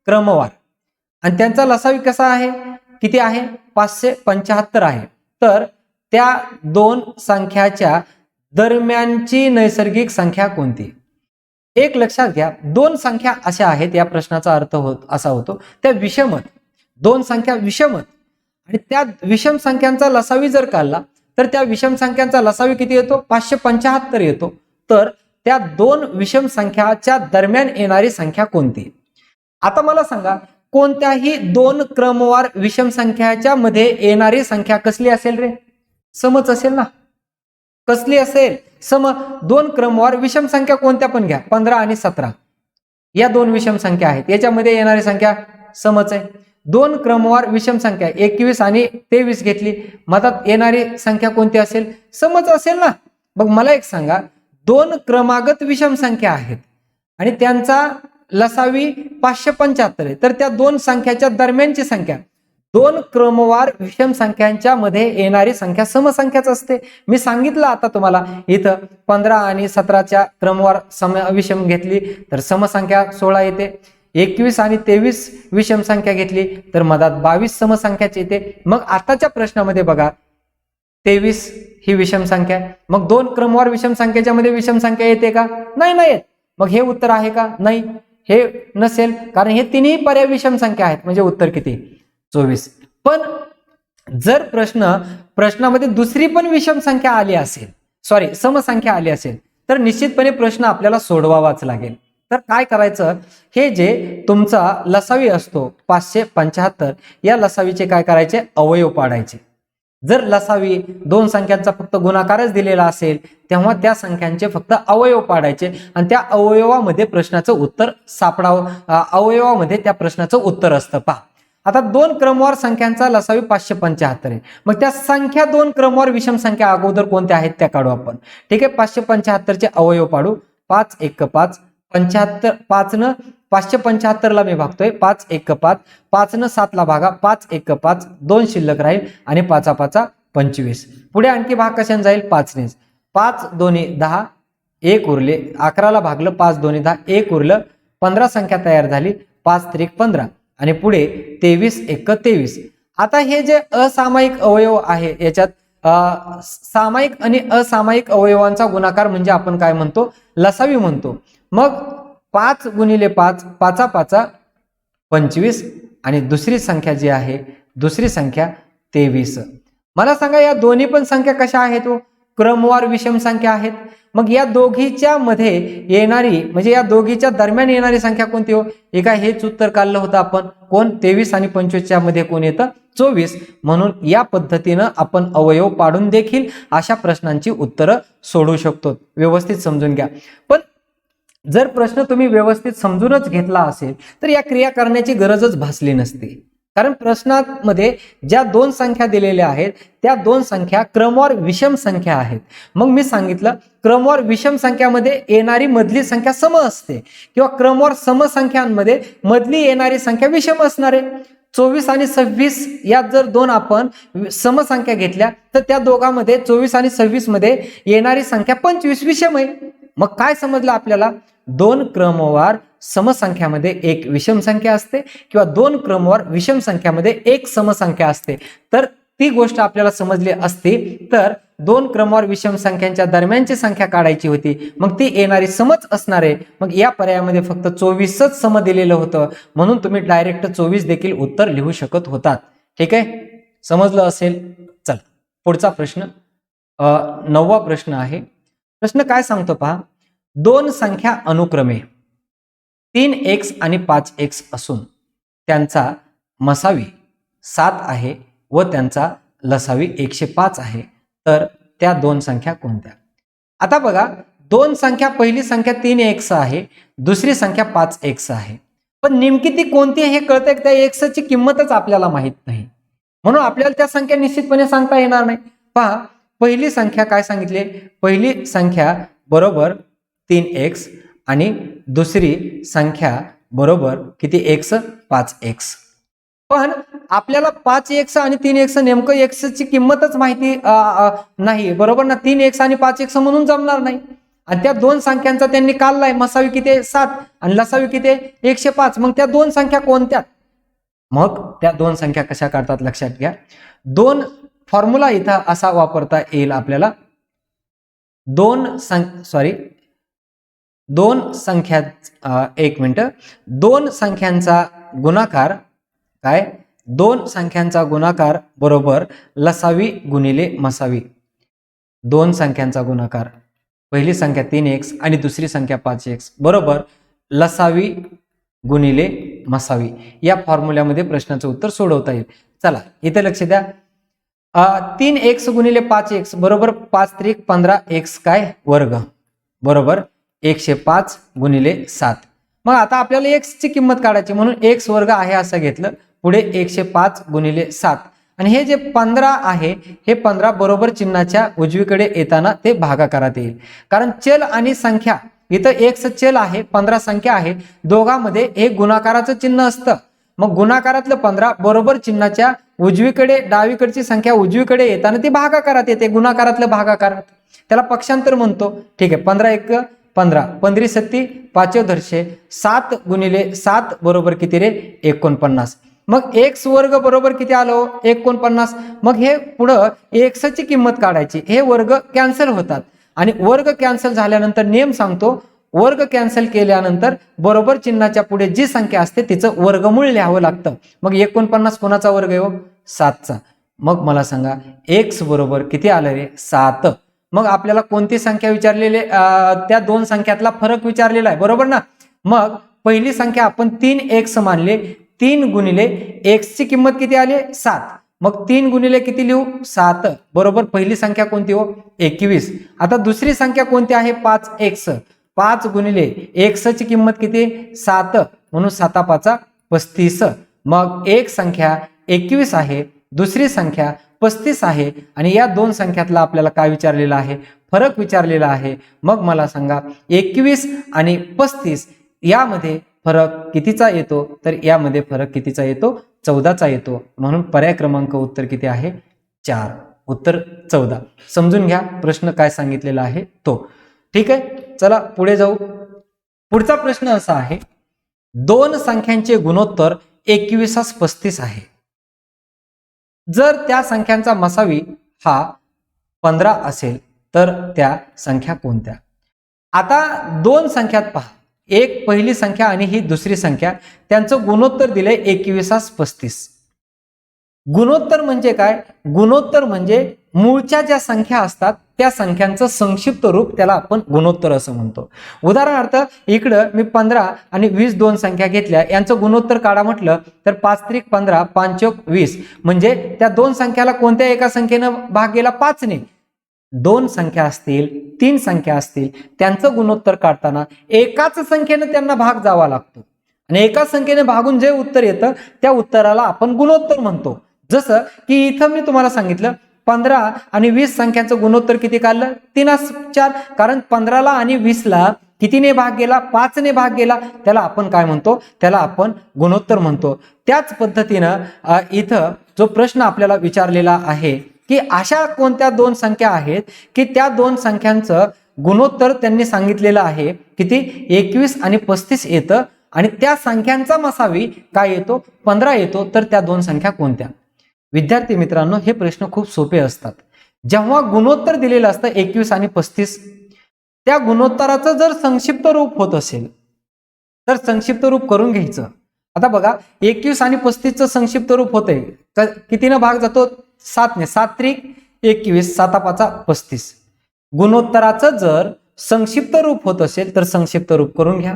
क्रमवार. आणि त्यांचा लसावी कसा आहे? किती आहे? 575 आहे. तर त्या 2 संख्याच्या दरम्यानची नैसर्गिक संख्या कोणती? एक लक्षात घ्या, 2 संख्या अशा आहेत, या प्रश्नाचा अर्थ असा होतो त्या विषमत. 2 संख्या विषमत आणि त्या विषम संख्यांचा लसावी जर काढला तर त्या विषम संख्यांचा लसावी किती येतो? 575 येतो. तर त्या 2 विषम संख्याच्या दरम्यान येणारी संख्या कोणती? आता मला सांगा, कोणत्याही 2 क्रमवार विषम संख्याच्या मध्ये येणारी संख्या कसली असेल रे? समच असेल ना. कसली असेल? सम. 2 क्रमवार विषम संख्या कोणत्या पण घ्या, 15 आणि 17 या 2 विषम संख्या आहेत, याच्यामध्ये येणारी संख्या समच आहे. 2 क्रमवार विषम संख्या 21 आणि 23 घेतली, मधात येणारी संख्या कोणती असेल? समच असेल ना. मग मला एक सांगा, 2 क्रमागत विषम संख्या आहेत आणि त्यांचा लसावी 575 आहे, तर त्या 2 संख्याच्या दरम्यानची संख्या, 2 क्रमवार विषम संख्यांच्या मध्ये येणारी संख्या समसंख्याच असते. मी सांगितलं आता तुम्हाला, इथं 15 आणि 17च्या क्रमवार विषम घेतली तर समसंख्या 16 येते. 21 आणि 23 विषम संख्या घेतली तर मधात 22 समसंख्याच येते. मग आताच्या प्रश्नामध्ये बघा, 23 ही विषम संख्या, मग 2 क्रमवार विषम संख्येच्या मध्ये विषम संख्या येते का? नाही येत. मग हे उत्तर आहे का? नाही, हे नसेल, कारण हे तिन्ही पर्याय विषम संख्या आहेत. म्हणजे उत्तर किती? 24. पण जर प्रश्नामध्ये दुसरी पण विषम संख्या आली असेल, सॉरी समसंख्या आली असेल, तर निश्चितपणे प्रश्न आपल्याला सोडवावाच लागेल. तर काय करायचं, हे जे तुमचा लसावी असतो 575, या लसावीचे काय करायचे? अवयव पाडायचे. जर लसावी 2 संख्यांचा फक्त गुणाकारच दिलेला असेल तेव्हा त्या संख्यांचे फक्त अवयव पाडायचे आणि त्या अवयवामध्ये प्रश्नाचं उत्तर सापडावं, अवयवामध्ये त्या प्रश्नाचं उत्तर असतं. पहा आता 2 क्रमवार संख्यांचा लसावी 575 आहे. मग त्या संख्या 2 क्रमवार विषम संख्या अगोदर कोणत्या आहेत त्या काढू आपण. ठीक आहे, 575 चे अवयव पाडू. 5 1 5, 75 5 न 575 ला मी भागतोय, 5 1 5, 5 न 7 ला भागा, 5 1 5, 2 शिल्लक राहील आणि 5 5 25. पुढे आणखी भाग कशाने जाईल? 5 ने. 5 2 10, 1 उरले, 11 ला भागलं, 5 2 10, 1 उरलं, 15 संख्या तयार झाली, 5 3 15 आणि पुढे 23 1 23. आता हे जे असामायिक अवयव आहे याच्यात सामायिक आणि असामायिक अवयवांचा गुणाकार म्हणजे आपण काय म्हणतो? लसावी म्हणतो. मग 5 गुणिले 5, 5 5 25 आणि दुसरी संख्या जी आहे, दुसरी संख्या 23. मला सांगा या दोन्ही पण संख्या कशा आहेत? क्रमवार विषम संख्या आहेत. मग या दोघीच्या मध्ये येणारी म्हणजे या दोघीच्या दरम्यान येणारी संख्या कोणती हो? एका हेच उत्तर काढलं होतं आपण, कोण? 23 आणि 25च्या मध्ये कोण येतं? 24. म्हणून या पद्धतीनं आपण अवयव पाडून देखील अशा प्रश्नांची उत्तरं सोडू शकतो. व्यवस्थित समजून घ्या. पण जर प्रश्न तुम्ही व्यवस्थित समजूनच घेतला असेल तर या क्रिया करण्याची गरजच भासली नसती. कारण प्रश्नामध्ये ज्या दोन संख्या दिलेल्या आहेत त्या दोन संख्या क्रमवार विषम संख्या आहेत. मग मी सांगितलं क्रमवार विषम संख्यामध्ये येणारी मधली संख्या सम असते किंवा क्रमवार सम संख्यांमध्ये मधली येणारी संख्या विषम असणार आहे. 24 आणि 26 यात जर दोन आपण समसंख्या घेतल्या तर त्या दोघांमध्ये 24 आणि 26 मध्ये येणारी संख्या 25 विषम आहे. मग काय समजलं आपल्याला, दोन क्रमवार समसंख्यामध्ये एक विषम संख्या असते किंवा दोन क्रमवार विषम संख्यामध्ये एक समसंख्या असते. तर ती गोष्ट आपल्याला समजली असती तर दोन क्रमवार विषम संख्यांच्या दरम्यानची संख्या काढायची होती, मग ती येणारी समच असणार आहे. मग या पर्यायामध्ये फक्त 24च सम दिलेलं होतं म्हणून तुम्ही डायरेक्ट 24 देखील उत्तर लिहू शकत होतात. ठीक आहे, समजलं असेल. चला पुढचा प्रश्न 9वा प्रश्न आहे. प्रश्न काय सांगतो पहा, दोन संख्या अनुक्रमे 3x आणि 5x असून त्यांचा मसावी 7 आहे व त्यांचा लसावी 105 आहे, तर त्या दोन संख्या कोणत्या? आता बघा, दोन संख्या, पहिली संख्या 3x आहे, दुसरी संख्या 5x आहे, पण नेमकी ती कोणती हे कळतंय की त्या x ची किंमतच आपल्याला माहित नाही, म्हणून आपल्याला त्या संख्या निश्चितपणे सांगता येणार नाही. पहा, पहिली संख्या काय सांगितली, पहिली संख्या बरोबर 3x आणि दुसरी संख्या बरोबर किती x 5x. पण आपल्याला 5x आणि 3x नेमकं x ची किंमतच माहिती नाही, बरोबर ना. 3x आणि 5x म्हणून जमणार नाही. आणि त्या दोन संख्यांचा त्यांनी काढलाय, मसावी किती 7 आणि लसावी किती 105. मग त्या दोन संख्या कोणत्या? मग त्या दोन संख्या कशा काढतात लक्षात घ्या. दोन फॉर्म्युला इथं असा वापरता येईल आपल्याला. एक मिनिट, दोन संख्यांचा गुणाकार काय, दोन संख्यांचा गुणाकार बरोबर लसावी गुणिले मसावी. दोन संख्यांचा गुणाकार, पहिली संख्या 3x आणि दुसरी संख्या 5x बरोबर लसावी गुणिले मसावी. या फॉर्म्युल्यामध्ये प्रश्नाचं उत्तर सोडवता येईल. चला इथे लक्ष द्या. 3x गुणिले 5x बरोबर 5 त्रिक 15x काय वर्ग बरोबर 105 गुणिले 7. मग आता आपल्याला x ची किंमत काढायची म्हणून x वर्ग आहे असं घेतलं, पुढे 105 गुणिले 7 आणि हे जे 15 आहे हे 15 बरोबर चिन्हाच्या उजवीकडे येताना ते भागाकारात येईल. कारण चल आणि संख्या, इथं x चल आहे, 15 संख्या आहे, दोघांमध्ये एक गुणाकाराचं चिन्ह असतं. मग गुणाकारातलं 15 बरोबर चिन्हाच्या उजवीकडे, डावीकडची संख्या उजवीकडे येताना ती भागाकारात येते, गुणाकारातलं भागाकारात, त्याला पक्षांतर म्हणतो. ठीक आहे, 15 1 15, 15 7 5 धरशे 7 गुणिले 7 बरोबर किती रे 49. मग x वर्ग बरोबर किती आलो 49. मग हे पुढं x ची किंमत काढायची, हे वर्ग कॅन्सल होतात आणि वर्ग कॅन्सल झाल्यानंतर नियम सांगतो, वर्ग कॅन्सल केल्यानंतर बरोबर चिन्हाच्या पुढे जी संख्या असते तिचं वर्गमूळ लिहावं लागतं. मग 49 कोणाचा वर्ग आहे 7चा. मग मला सांगा x बरोबर किती आलं रे 7. मग आपल्याला कोणती संख्या विचारलेली, त्या दोन संख्यातला फरक विचारलेला आहे, बरोबर ना. मग पहिली संख्या आपण 3x मानले, 3 गुणिले x ची किंमत किती आली 7. मग 3 गुणिले किती लिहू 7 बरोबर पहिली संख्या कोणती 21. आता दुसरी संख्या कोणती आहे 5x. 5 गुणिले x ची किंमत किती 7 म्हणून 7 5 35. मग एक संख्या 21 आहे, दुसरी संख्या 35 आहे आणि या दोन संख्यातला आपल्याला काय विचारलेला आहे, फरक विचारलेला आहे. मग मला सांगा 21 आणि 35 यामध्ये फरक कितीचा येतो, तर यामध्ये फरक कितीचा येतो 14चा येतो. म्हणून पर्याय क्रमांक उत्तर किती आहे 4, उत्तर 14. समजून घ्या प्रश्न काय सांगितलेला आहे तो. ठीक आहे, चला पुढे जाऊ. पुढचा प्रश्न असा आहे, दोन संख्यांचे गुणोत्तर 21 35 आहे. जर त्या संख्यांचा मसावी हा 15 असेल तर त्या संख्या कोणत्या? आता दोन संख्यात पहा, एक पहिली संख्या आणि ही दुसरी संख्या, त्यांचं गुणोत्तर दिलंय 21 35. गुणोत्तर म्हणजे काय? गुणोत्तर म्हणजे मूळच्या ज्या संख्या असतात त्या संख्यांचं संक्षिप्त रूप, त्याला आपण गुणोत्तर असं म्हणतो. उदाहरणार्थ इकडं मी 15 आणि 20 दोन संख्या घेतल्या, यांचं गुणोत्तर काढा म्हटलं तर 5 त्रिक 15 5 चौक 20, म्हणजे त्या दोन संख्याला कोणत्या एका संख्येनं भाग गेला 5 ने. दोन संख्या असतील, तीन संख्या असतील, त्यांचं गुणोत्तर काढताना एकाच संख्येने त्यांना भाग जावा लागतो आणि एका संख्येने भागून जे उत्तर येतं त्या उत्तराला आपण गुणोत्तर म्हणतो. जसं की इथं मी तुम्हाला सांगितलं 15 आणि 20 संख्यांचं गुणोत्तर किती काढलं? 3/4. कारण 15ला आणि 20ला कितीने भाग गेला? 5ने भाग गेला. त्याला आपण काय म्हणतो? त्याला आपण गुणोत्तर म्हणतो. त्याच पद्धतीनं इथं जो प्रश्न आपल्याला विचारलेला आहे की अशा कोणत्या दोन संख्या आहेत की त्या दोन संख्यांचं गुणोत्तर त्यांनी सांगितलेलं आहे किती? 21 आणि 35 येतं आणि त्या संख्यांचा मसावी काय येतो? 15 येतो. तर त्या दोन संख्या कोणत्या? विद्यार्थी मित्रांनो, हे प्रश्न खूप सोपे असतात. जेव्हा गुणोत्तर दिलेलं असतं 21 आणि 35, त्या गुणोत्तराचं जर संक्षिप्त रूप होत असेल तर संक्षिप्त रूप करून घ्यायचं. आता बघा 21 आणि 35चं संक्षिप्त रूप होतंय कितीनं भाग जातो? 7ने. 7 त्रिक 21, 7/5 35. गुणोत्तराचं जर संक्षिप्त रूप होत असेल तर संक्षिप्त रूप करून घ्या.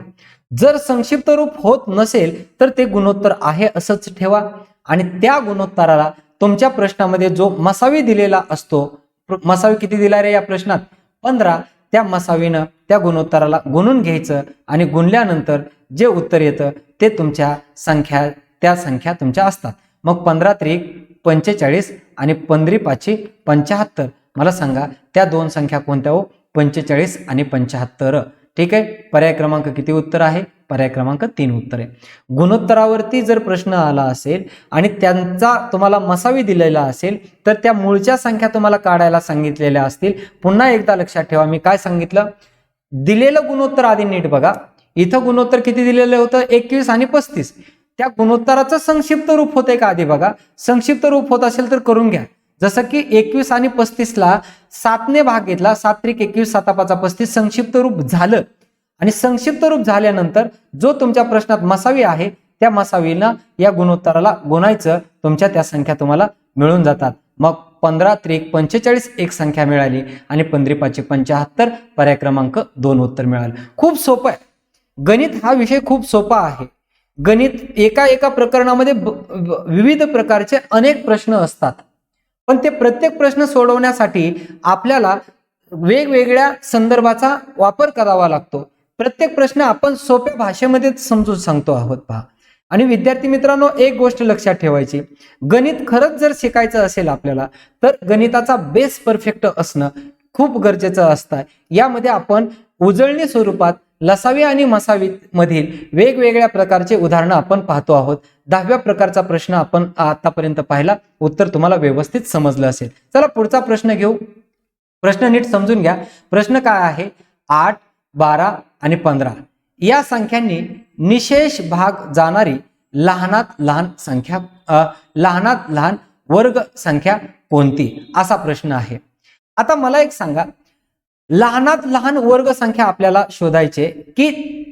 जर संक्षिप्त रूप होत नसेल तर ते गुणोत्तर आहे असंच ठेवा आणि त्या गुणोत्तराला तुमच्या प्रश्नामध्ये जो मसावी दिलेला असतो, मसावी किती दिला रे या प्रश्नात? 15. त्या मसावीनं त्या गुणोत्तराला गुणून घ्यायचं आणि गुणल्यानंतर जे उत्तर येतं ते तुमच्या संख्या, त्या संख्या तुमच्या असतात. मग 15 त्रिक 45 आणि 15/5 75. मला सांगा त्या दोन संख्या कोणत्या हो? 45 आणि 75. ठीक आहे. पर्याय क्रमांक किती उत्तर आहे? पर्याय क्रमांक 3 उत्तर आहे. गुणोत्तरावरती जर प्रश्न आला असेल आणि त्यांचा तुम्हाला मसावी दिलेला असेल तर त्या मूळच्या संख्या तुम्हाला काढायला सांगितलेल्या असतील. पुन्हा एकदा लक्षात ठेवा मी काय सांगितलं. दिलेलं गुणोत्तर आधी नीट बघा. इथं गुणोत्तर किती दिलेलं होतं? 21 आणि 35. त्या गुणोत्तराचं संक्षिप्त रूप होतंय का आधी बघा. संक्षिप्त रूप होत असेल तर करून घ्या. जसं की 21 आणि 35ला 7ने भाग घेतला. 7 त्रिक 21, 7/5 35. संक्षिप्त रूप झालं आणि संक्षिप्त रूप झाल्यानंतर जो तुमच्या प्रश्नात मसावी आहे त्या मसावीला या गुणोत्तराला गुणायचं. तुमच्या त्या संख्या तुम्हाला मिळून जातात. मग 15 त्रिक 45 एक संख्या मिळाली आणि 15/5 75. पर्याय क्रमांक 2 उत्तर मिळालं. खूप सोपं आहे. गणित हा विषय खूप सोपा आहे. गणित एका प्रकरणामध्ये विविध प्रकारचे अनेक प्रश्न असतात पण ते प्रत्येक प्रश्न सोडवण्यासाठी आपल्याला वेगवेगळ्या संदर्भाचा वापर करावा लागतो. प्रत्येक प्रश्न आपण सोप्या भाषेमध्ये समजून सांगतो आहोत पहा. आणि विद्यार्थी मित्रांनो, एक गोष्ट लक्षात ठेवायची, गणित खरंच जर शिकायचं असेल आपल्याला तर गणिताचा बेस परफेक्ट असणं खूप गरजेचं असतं. यामध्ये आपण उजळणी स्वरूपात लसावी आणि मसावी मधील वेगवेगळ्या प्रकारचे उदाहरणं आपण पाहतो आहोत. 10व्या प्रकारचा प्रश्न आपण आतापर्यंत पाहिला. उत्तर तुम्हाला व्यवस्थित समजलं असेल. चला पुढचा प्रश्न घेऊ. प्रश्न नीट समजून घ्या. प्रश्न काय आहे? 8, 12 आणि 15 या संख्यांनी निशेष भाग जाणारी लहानात लहान वर्ग संख्या कोणती? असा प्रश्न आहे. आता मला एक सांगा, लहानात लहान वर्ग संख्या आपल्याला शोधायचे की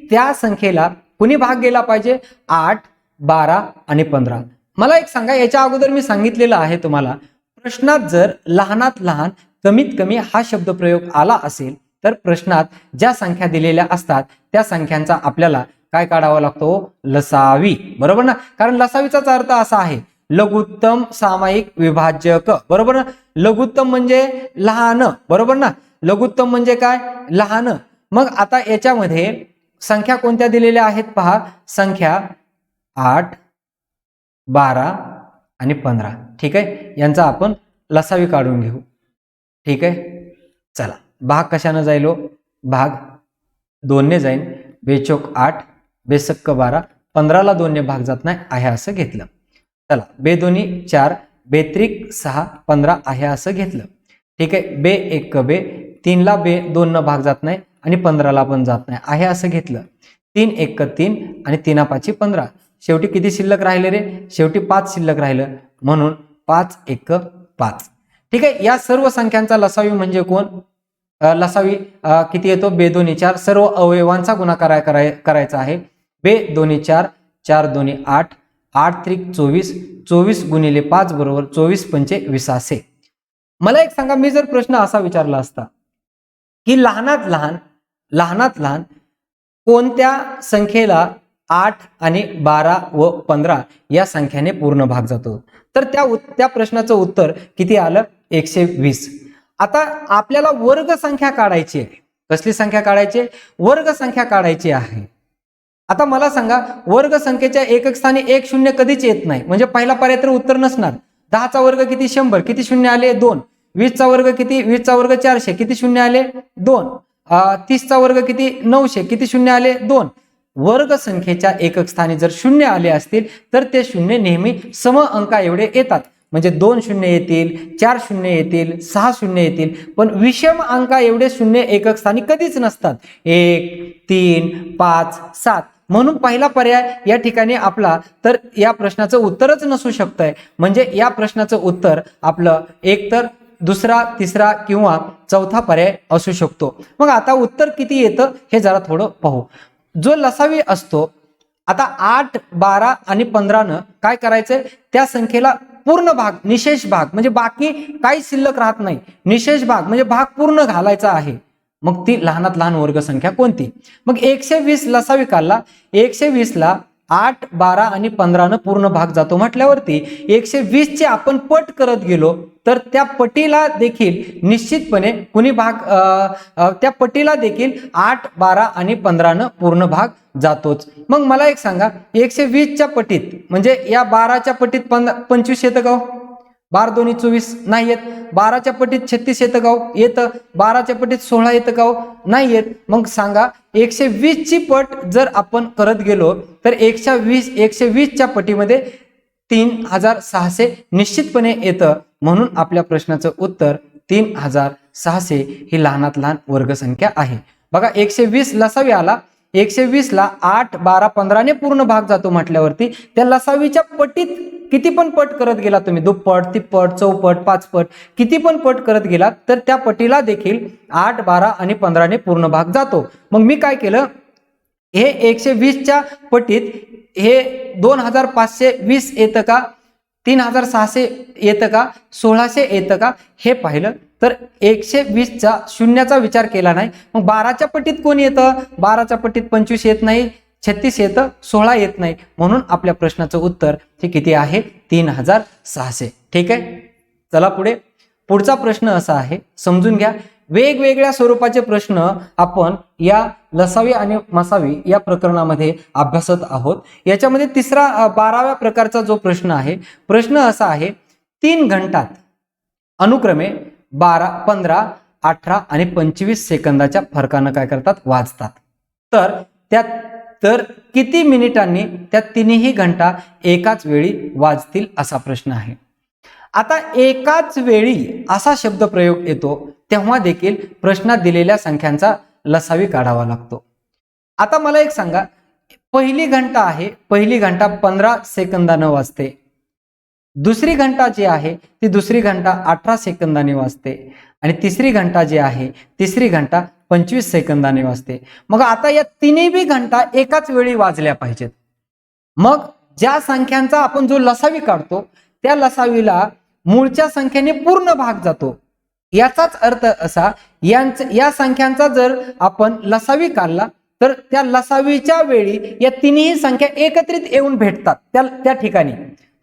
त्या संख्येला कुणी भाग गेला पाहिजे? 8, 12 आणि 15. मला एक सांगा, याच्या अगोदर मी सांगितलेलं आहे तुम्हाला, प्रश्नात जर लहानात लहान कमीत कमी हा शब्द प्रयोग आला असेल तर प्रश्नात ज्या संख्या दिलेल्या असतात त्या संख्यांचा आपल्याला काय काढावा लागतो? लसावी. बरोबर ना? कारण लसावीचाच अर्थ असा आहे लघुत्तम सामायिक विभाजक. बरोबर ना? लघुत्तम म्हणजे लहान. बरोबर ना? लघुत्तम म्हणजे काय? लहान. मग आता याच्यामध्ये संख्या कोणत्या दिलेल्या आहेत पहा. संख्या 8, 12 आणि 15. ठीक आहे. यांचा आपण लसावी काढून घेऊ. ठीक आहे. चला, भाग कशाने जाईल? भाग 2ने जाईल. बेचोक 8, बेसक्क 12. 15ला 2ने भाग जात नाही आहे असं घेतलं. चला, बेदोनी 4, बेत्रिक 6, 15 आहे असं घेतलं. ठीक आहे. बे एक बे 3ला 2 भाग जात नाही आणि 15ला पण जात नाही आहे असं घेतलं. 3 एक 3 आणि 3/5 15. शेवटी किती शिल्लक राहिले रे? शेवटी 5 शिल्लक राहिलं म्हणून 5 एक 5. ठीक आहे. या सर्व संख्यांचा लसावी म्हणजे कोण? लसावी किती येतो? बेदोनी 4. सर्व अवयवांचा गुणाकार करायचा आहे. बेदोनी 4, 4 दोन्ही 8, 8 त्रिक 24, 24 गुणिले 5 बरोबर 24 पंचे 20. मला एक सांगा, मी जर प्रश्न असा विचारला असता की लहानात लहान कोणत्या संख्येला 8 आणि 12 व 15 या संख्याने पूर्ण भाग जातो तर त्या प्रश्नाचं उत्तर किती आलं? 120. आता आपल्याला वर्ग संख्या काढायची आहे. कसली संख्या काढायची आहे? वर्ग संख्या काढायची आहे. आता मला सांगा, वर्ग संख्येच्या एकक स्थानी 1 0 कधीच येत नाही, म्हणजे पहिला पर्याय तर उत्तर नसणार. 10चा वर्ग किती? 100. किती शून्य आले? 2. 20चा वर्ग किती? 20चा वर्ग 400. किती शून्य आले? 2. 30चा वर्ग किती? 900. किती शून्य आले? 2. वर्ग संख्येच्या एकक स्थानी जर शून्य आले असतील तर ते शून्य नेहमी सम अंका एवढे येतात. म्हणजे 2 शून्य येतील, 4 शून्य येतील, 6 शून्य येतील, पण विषम अंका एवढे शून्य एकक स्थानी कधीच नसतात. 1 3 5 7. म्हणून पहिला पर्याय या ठिकाणी आपला तर या प्रश्नाचं उत्तरच नसू शकतंय. म्हणजे या प्रश्नाचं उत्तर आपलं एक तर दुसरा, तिसरा किंवा चौथा पर्याय असू शकतो. मग आता उत्तर किती येतं हे जरा थोडं पाहू. जो लसावी असतो, आता 8 12 आणि 15 काय करायचंय? त्या संख्येला पूर्ण भाग, निशेष भाग, म्हणजे बाकी काही शिल्लक राहत नाही, निशेष भाग म्हणजे भाग पूर्ण घालायचा आहे. मग ती लहानात लहान वर्ग संख्या कोणती? मग 120 लसावी काढला. 120 ला 8 12 आणि 15 पूर्ण भाग जातो म्हटल्यावरती 120 चे आपण पट करत गेलो तर त्या पटीला देखील निश्चितपणे कुणी भाग त्या पटीला देखील 8 12 आणि 15 पूर्ण भाग जातोच. मग मला एक सांगा, 120 च्या पटीत म्हणजे या 12च्या पटीत 25 येतं का? 12 2 24 नाही येत. 12च्या पटीत 36 येतं का? येतं. 12च्या पटीत 16 येतं का? नाही येत. मग सांगा, 120 ची पट जर आपण करत गेलो तर 120 च्या पटीमध्ये 3600 निश्चितपणे येतं. म्हणून आपल्या प्रश्नाचं उत्तर 3600 ही लहानात लहान वर्गसंख्या आहे. बघा, 120 लसावी आला. 120 ला 8 12 15 पूर्ण भाग जातो म्हटल्यावरती त्या लसावीच्या पटीत किती पण पट करत गेला तुम्ही, दुप्पट, तिप्पट, चौपट, पाचपट, किती पण पट करत गेला तर त्या पटीला देखील 8 12 आणि 15 पूर्ण भाग जातो. मग मी काय केलं, हे 120 च्या पटीत हे 2520 येतं का? 3600 येतं का? 1600 येतं का? हे पाहिलं तर 120 चा शून्याचा विचार केला नाही. मग 12च्या पटीत कोण येतं? 12च्या पटीत 25 येत नाही, 36 येतं, 16 येत नाही. म्हणून आपल्या प्रश्नाचं उत्तर हे किती आहे? 3600. ठीक आहे, चला पुढे. पुढचा प्रश्न असा आहे, समजून घ्या. वेगवेगळ्या स्वरूपाचे प्रश्न आपण या लसावी आणि मसावी या प्रकरणामध्ये अभ्यासत आहोत. याच्यामध्ये तिसरा 12व्या प्रकारचा जो प्रश्न आहे, प्रश्न असा आहे, 3 घंटात अनुक्रमे 12 15 18 आणि 25 सेकंदाच्या फरकानं काय करतात? वाजतात. तर किती मिनिटांनी त्या तिन्ही घंटा एकाच वेळी वाजतील असा प्रश्न आहे. आता एकाच वेळी असा शब्द प्रयोग येतो तेव्हा देखील प्रश्नात दिलेल्या संख्यांचा लसावी काढावा लागतो. आता मला एक सांगा, पहिली घंटा आहे, पहिली घंटा 15 सेकंदानं वाजते. दुसरी घंटा जी आहे ती दुसरी घंटा 18 सेकंदाने वाजते आणि तिसरी घंटा जी आहे तिसरी घंटा 25 सेकंदाने वाजते. मग आता या तिन्ही घंटा एकाच वेळी वाजल्या पाहिजेत. मग ज्या संख्यांचा आपण जो लसावी काढतो त्या लसावीला मूळच्या संख्येने पूर्ण भाग जातो. याचाच अर्थ असा, या संख्यांचा जर आपण लसावी काढला तर त्या लसावीच्या वेळी या तिन्ही संख्या एकत्रित येऊन भेटतात त्या ठिकाणी.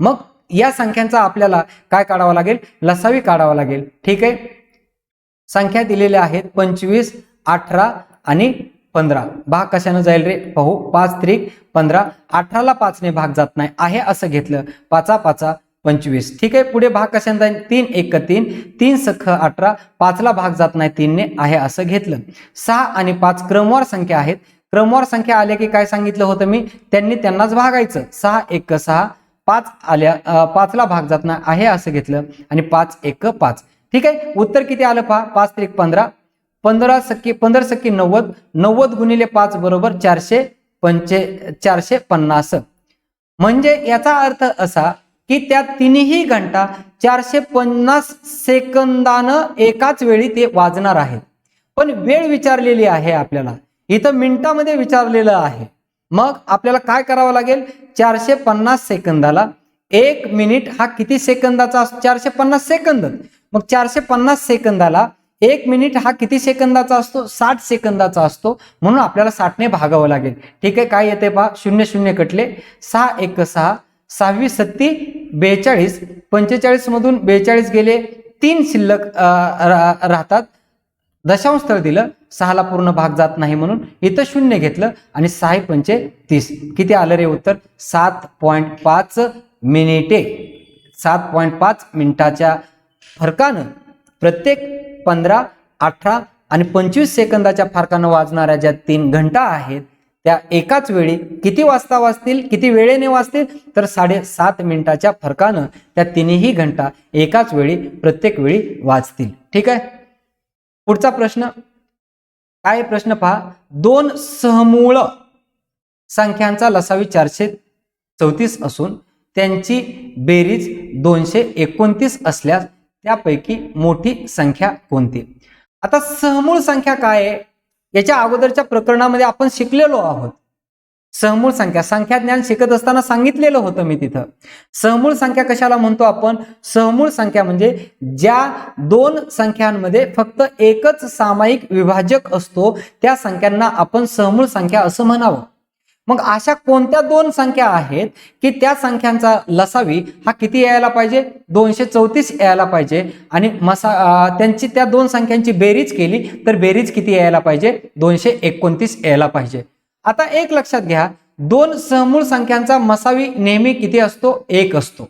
मग या संख्यांचा आपल्याला काय काढावं लागेल? लसावी काढावा लागेल. ठीक आहे, संख्या दिलेल्या आहेत 25 18 आणि 15. भाग कशाने जाईल रे? पाहू. 5 त्रिक 15. 18 ला 5 ने भाग जात नाही आहे असं घेतलं. 5 5 25. ठीक आहे, पुढे भाग कशाने जाईल? 3 1 3, 3 सख 18. 5 ला भाग जात नाही 3 ने आहे असं घेतलं. 6 आणि 5 क्रमवार संख्या आहेत. क्रमवार संख्या आल्या की काय सांगितलं होतं मी? त्यांनाच भागायचं. 6 1 6. 5 आल्या, 5 ला भाग जात नाही आहे असं घेतलं आणि 5 1 5. ठीक आहे, उत्तर किती आलं पहा. 5 त्रिक 15. 15 सख्खी 90. 90 गुणिले 5 बरोबर 450. म्हणजे याचा अर्थ असा की त्या तिन्ही घंटा 450 सेकंदानं एकाच वेळी ते वाजणार आहेत. पण वेळ विचारलेली आहे आपल्याला, इथं मिनिटामध्ये विचारलेलं आहे. मग आपल्याला काय करावं लागेल? 450 सेकंदाला 1 मिनिट हा किती सेकंदाचा असतो? 450 सेकंद. मग 450 सेकंदाला 1 मिनिट हा किती सेकंदाचा असतो? 60 सेकंदाचा असतो. म्हणून आपल्याला 60 ने भागावं लागेल. ठीक आहे, काय येते पहा, 0 0 कटले. 6 1 6. 6 7 42. 45 मधून 42 गेले 3 शिल्लक राहतात. दशांश स्थळ दिलं, 6ला पूर्ण भाग जात नाही म्हणून इथं 0 घेतलं आणि 6 पंचे 30. किती आलं रे उत्तर? 7.5 मिनिटे. 7.5 मिनिटाच्या फरकानं प्रत्येक 15, 18 आणि 25 सेकंदाच्या फरकानं वाजणाऱ्या ज्या 3 घंटा आहेत त्या एकाच वेळी किती वाजता वाजतील, किती वेळेने वाजतील? तर 7.5 मिनिटाच्या फरकानं त्या तिन्ही घंटा एकाच वेळी प्रत्येक वेळी वाजतील. ठीक आहे. पुढचा प्रश्न काय? प्रश्न पहा. 2 सहमूळ संख्यांचा लसावी 434 असून त्यांची बेरीज 229 असल्यास त्यापैकी मोठी संख्या कोणती? आता सहमूळ संख्या काय आहे? याच्या अगोदरच्या प्रकरणामध्ये आपण शिकलेलो आहोत. सहमूळ संख्या ज्ञान शिकत असताना सांगितलेलं होतं मी तिथं. सहमूळ संख्या कशाला म्हणतो आपण? सहमूळ संख्या म्हणजे ज्या 2 संख्यांमध्ये फक्त एकच सामायिक विभाजक असतो त्या संख्यांना आपण सहमूळ संख्या असं म्हणावं. मग अशा कोणत्या 2 संख्या आहेत की त्या संख्यांचा लसावी हा किती यायला पाहिजे? 234 यायला पाहिजे. आणि त्यांची त्या 2 संख्यांची बेरीज केली तर बेरीज किती यायला पाहिजे? 229 यायला पाहिजे. आता एक लक्षात घ्या, 2 सहमूळ संख्यांचा मसावी नेहमी किती असतो? 1 असतो.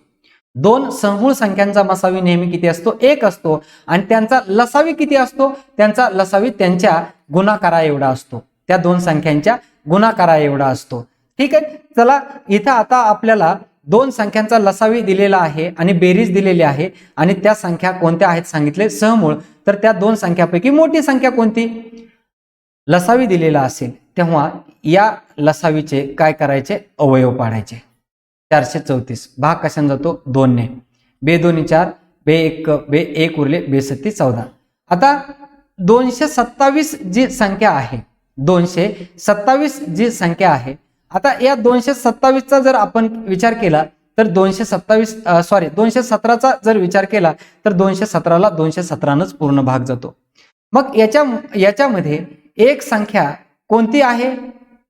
2 सहमूळ संख्यांचा मसावी नेहमी किती असतो? 1 असतो. आणि त्यांचा लसावी किती असतो? त्यांचा लसावी त्यांच्या गुणाकारा एवढा असतो. त्या 2 संख्यांच्या गुणाकारा एवढा असतो. ठीक आहे. चला, इथं आता आपल्याला 2 संख्यांचा लसावी दिलेला आहे आणि बेरीज दिलेली आहे आणि त्या संख्या कोणत्या आहेत सांगितले? सहमूळ. तर त्या 2 संख्यापैकी मोठी संख्या कोणती? लसावी दिलेला असेल तेव्हा या लसावीचे काय करायचे? अवयव पाडायचे. 434 भाग कशाने जातो? 2 ने. बे 2 4, बे 1 उरले, बे 7 14. आता 227 जी संख्या आहे, 227 जी संख्या आहे, आता या 227चा जर आपण विचार केला तर 217चा जर विचार केला तर 217ला 217नच पूर्ण भाग जातो. मग याच्यामध्ये एक संख्या कोणती आहे?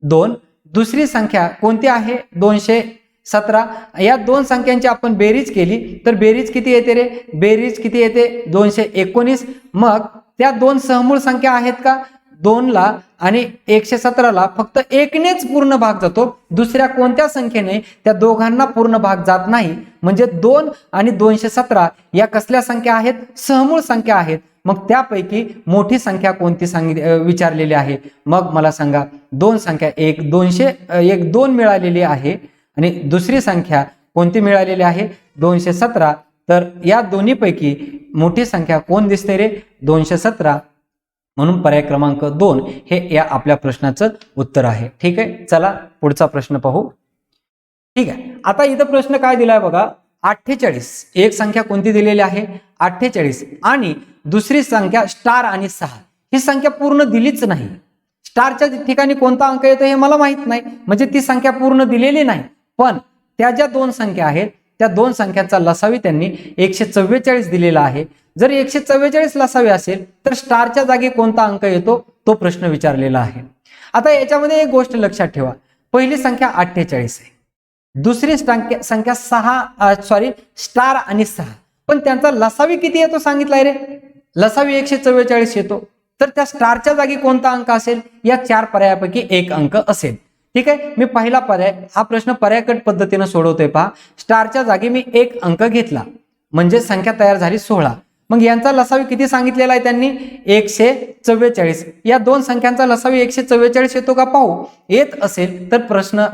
2. दुसरी संख्या कोणती आहे? 217. या 2 संख्यांची आपण बेरीज केली तर बेरीज किती येते रे? बेरीज किती येते? 219. मग त्या 2 सहमूळ संख्या आहेत का? 2ला आणि 117ला फक्त 1नेच पूर्ण भाग जातो. दुसऱ्या कोणत्या संख्येने त्या दोघांना पूर्ण भाग जात नाही. म्हणजे 2 आणि 217 या कसल्या संख्या आहेत? सहमूळ संख्या आहेत. मग त्यापैकी मोठी संख्या कोणती विचारलेली आहे? मग मला सांगा. 2 संख्या, एक 2 मिळालेली आहे आणि दुसरी संख्या कोणती मिळालेली आहे? 217. तर या दोन्हीपैकी मोठी संख्या कोण दिसते रे? 217. म्हणून पर्याय क्रमांक 2 हे या आपल्या प्रश्नाचं उत्तर आहे. ठीक आहे. चला पुढचा प्रश्न पाहू. ठीक आहे. आता इथं प्रश्न काय दिलाय बघा. 48 एक संख्या कोणती दिलेली आहे? 48 आणि दुसरी संख्या स्टार आणि 6. ही संख्या पूर्ण दिलीच नाही. स्टारच्या ठिकाणी कोणता अंक येतो हे मला माहित नाही, म्हणजे ती संख्या पूर्ण दिलेली नाही. पण त्या ज्या 2 संख्या आहेत त्या 2 संख्यांचा लसावी त्यांनी 144 दिलेला आहे. जर 144 लसावी असेल तर स्टारच्या जागी कोणता अंक येतो तो प्रश्न विचारलेला आहे. आता याच्यामध्ये एक गोष्ट लक्षात ठेवा. पहिली संख्या 48 आहे, दुसरी संख्या स्टार आणि 6. पण त्यांचा लसावी किती येतो सांगितलाय रे? लसावी 144 येतो. तर त्या स्टारच्या जागी कोणता अंक असेल? या 4 पर्यायापैकी एक अंक असेल. ठीक आहे. मी पहिला पर्याय, हा प्रश्न पर्यायकट पद्धतीने सोडवतोय पहा. स्टारच्या जागी मी 1 अंक घेतला म्हणजे संख्या तयार झाली 16. मग यांचा लसावी किती सांगितलेला आहे त्यांनी? 144. या 2 संख्यांचा लसावी 144 येतो का पाहू. येत असेल तर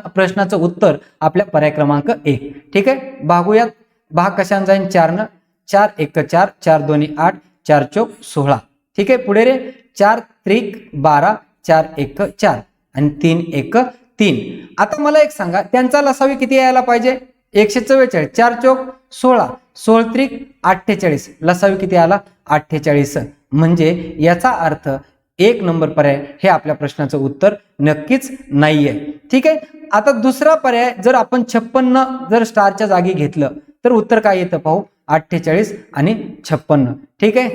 प्रश्नाचं उत्तर आपल्या पर्याय क्रमांक 1. ठीक आहे. भागूयात. भाग कशाने जाईल? 4 4 1 4, 4 2 8, 4 4 16. ठीक आहे. पुढे रे 4 3 12, 4 1 4 आणि 3 1 3. आता मला एक सांगा, त्यांचा लसावी किती यायला पाहिजे? 144. 4 4 16, 16 3 48. लसावी किती आला? 48. म्हणजे याचा अर्थ 1 नंबर पर्याय हे आपल्या प्रश्नाचं उत्तर नक्कीच नाहीये. ठीक आहे. आता दुसरा पर्याय, जर आपण 56 जर स्टारच्या जागी घेतलं तर उत्तर काय येतं पाहू. 48 आणि 56. ठीक आहे.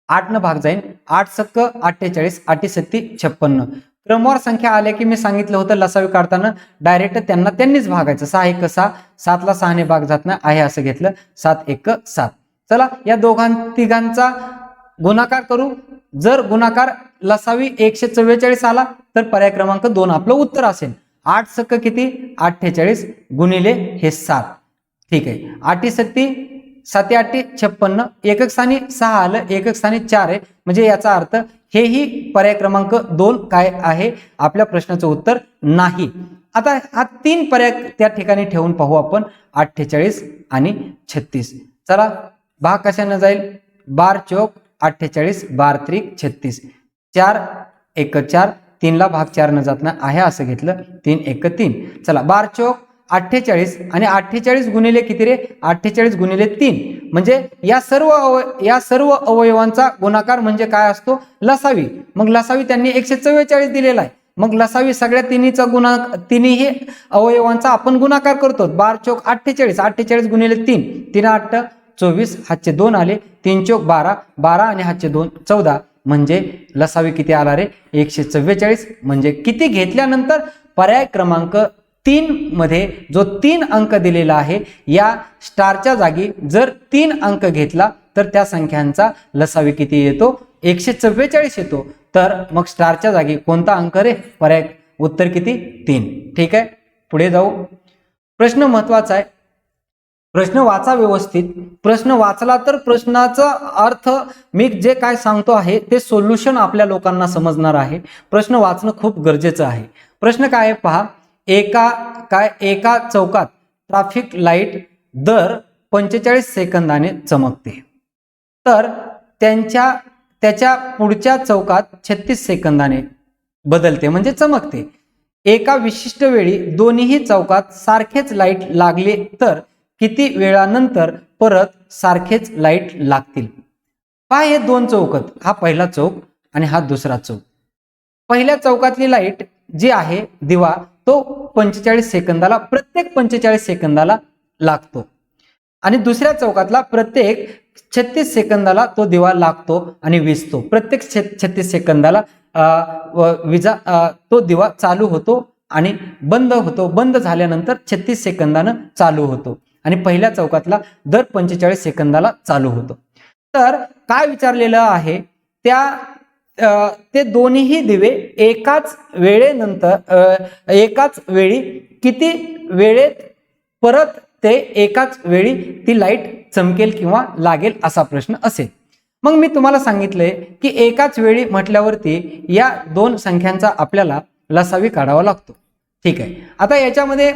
8 न भाग जाईल. 8 सक्क 48, 8 7 56. क्रमवार संख्या आल्या की मी सांगितलं होतं लसावी काढताना डायरेक्ट त्यांनीच भागायचं. 6 1 6, 7ला 6ने भाग जात नाही आहे असं घेतलं. 7 1 7. चला या तिघांचा गुणाकार करू. जर गुणाकार लसावी 144 आला तर पर्याय क्रमांक 2 आपलं उत्तर असेल. 8 सक्क किती 48 गुणिले हे 7. ठीक आहे. 8 सत्ती 7 8 56. एकक स्थानी 6 आलं, एकक स्थानी 4 आहे, म्हणजे याचा अर्थ हेही पर्याय क्रमांक 2 काय आहे आपल्या प्रश्नाचं उत्तर नाही. आता हा 3 पर्याय त्या ठिकाणी ठेवून पाहू आपण 48 आणि 36. चला भाग कशाने जाईल. 12 चौक 48 12 त्रिक 36. 4 1 4 3 ला भाग 4 न जात ना आहे असं घेतलं. 3 1 3. चला 12 चौक 48 आणि 48 गुणिले किती रे 48 गुणिले 3 म्हणजे या सर्व अवयवांचा गुणाकार म्हणजे काय असतो लसावी. मग लसावी त्यांनी 144 दिलेला आहे. मग लसावी सगळ्या तिन्ही अवयवांचा आपण गुणाकार करतो. 12 चौक 48 48 गुणिले 3 3 8 24 हातचे 2 आले. 3 चौक 12 12 आणि हातचे 2 14 म्हणजे लसावी किती आला रे 144. म्हणजे किती घेतल्यानंतर पर्याय क्रमांक 3 मध्ये जो 3 अंक दिलेला आहे या स्टारच्या जागी जर 3 अंक घेतला तर त्या संख्यांचा लसावी किती येतो 144 येतो. तर मग स्टारच्या जागी कोणता अंक रे पर्याय उत्तर किती 3. ठीक आहे पुढे जाऊ. प्रश्न महत्वाचा आहे. प्रश्न वाचा व्यवस्थित. प्रश्न वाचला तर प्रश्नाचा अर्थ मी जे काय सांगतो आहे ते सोल्युशन आपल्या लोकांना समजणार आहे. प्रश्न वाचणं खूप गरजेचं आहे. प्रश्न काय आहे पहा. एका चौकात ट्रॅफिक लाईट दर 45 सेकंदाने चमकते तर त्याच्या पुढच्या चौकात 36 सेकंदाने बदलते म्हणजे चमकते. एका विशिष्ट वेळी दोन्ही चौकात सारखेच लाईट लागले तर किती वेळानंतर परत सारखेच लाईट लागतील. पहा हे 2 चौक आहेत. हा पहिला चौक आणि हा दुसरा चौक. पहिल्या चौकातली लाईट जी आहे दिवा तो 45 सेकंदाला प्रत्येक 45 सेकंदाला लागतो आणि दुसऱ्या चौकातला प्रत्येक 36 सेकंदाला तो दिवा लागतो आणि विझतो. प्रत्येक 36 सेकंदाला तो दिवा चालू होतो आणि बंद होतो. बंद झाल्यानंतर 36 सेकंदानं चालू होतो आणि पहिल्या चौकातला दर 45 सेकंदाला चालू होतो. तर काय विचारलेलं आहे ते दोन्ही दिवे एकाच वेळी किती वेळेत परत ते एकाच वेळी ती लाईट चमकेल किंवा लागेल असा प्रश्न असेल. मग मी तुम्हाला सांगितलंय की एकाच वेळी म्हटल्यावरती या 2 संख्यांचा आपल्याला लसावी काढावा लागतो. ठीक आहे. आता याच्यामध्ये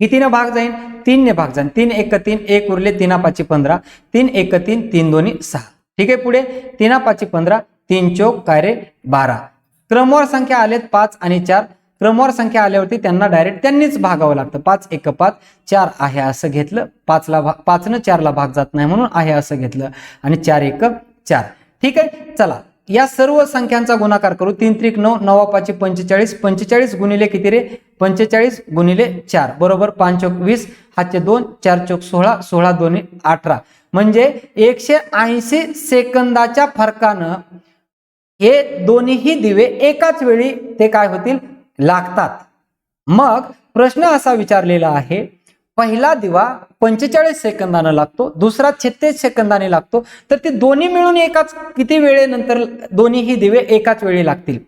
कितीने भाग जाईल 3 ने भाग जाईल. 3 1 3 1 उरले 3 5 15 3 1 3 3 2 6. ठीक आहे. पुढे 3 5 15 3 चौक काय रे 12. क्रमवार संख्या आलेत 5 आणि 4. क्रमवार संख्या आल्यावरती त्यांना डायरेक्ट त्यांनीच भागावं लागतं. 5 1 5 4 आहे असं घेतलं. 5 न 4 ला भाग जात नाही म्हणून आहे असं घेतलं आणि 4 1 4. ठीक आहे. चला या सर्व संख्यांचा गुणाकार करू. 3 त्रिक 9 9 5 45 45 गुणिले किती रे 45 गुणिले 4 बरोबर 5 चौक 20 हातचे 2 4 चौक 16 16 2 18 म्हणजे 180 सेकंदाच्या फरकानं हे दोन्ही दिवे एकाच वेळी ते काय होतील लागतात. मग प्रश्न असा विचारलेला आहे पहिला दिवा 45 सेकंदाने लागतो दुसरा 36 सेकंदाने लागतो तर ते दोन्ही मिळून एकाच किती वेळेनंतर दोन्ही दिवे एकाच वेळी लागतील.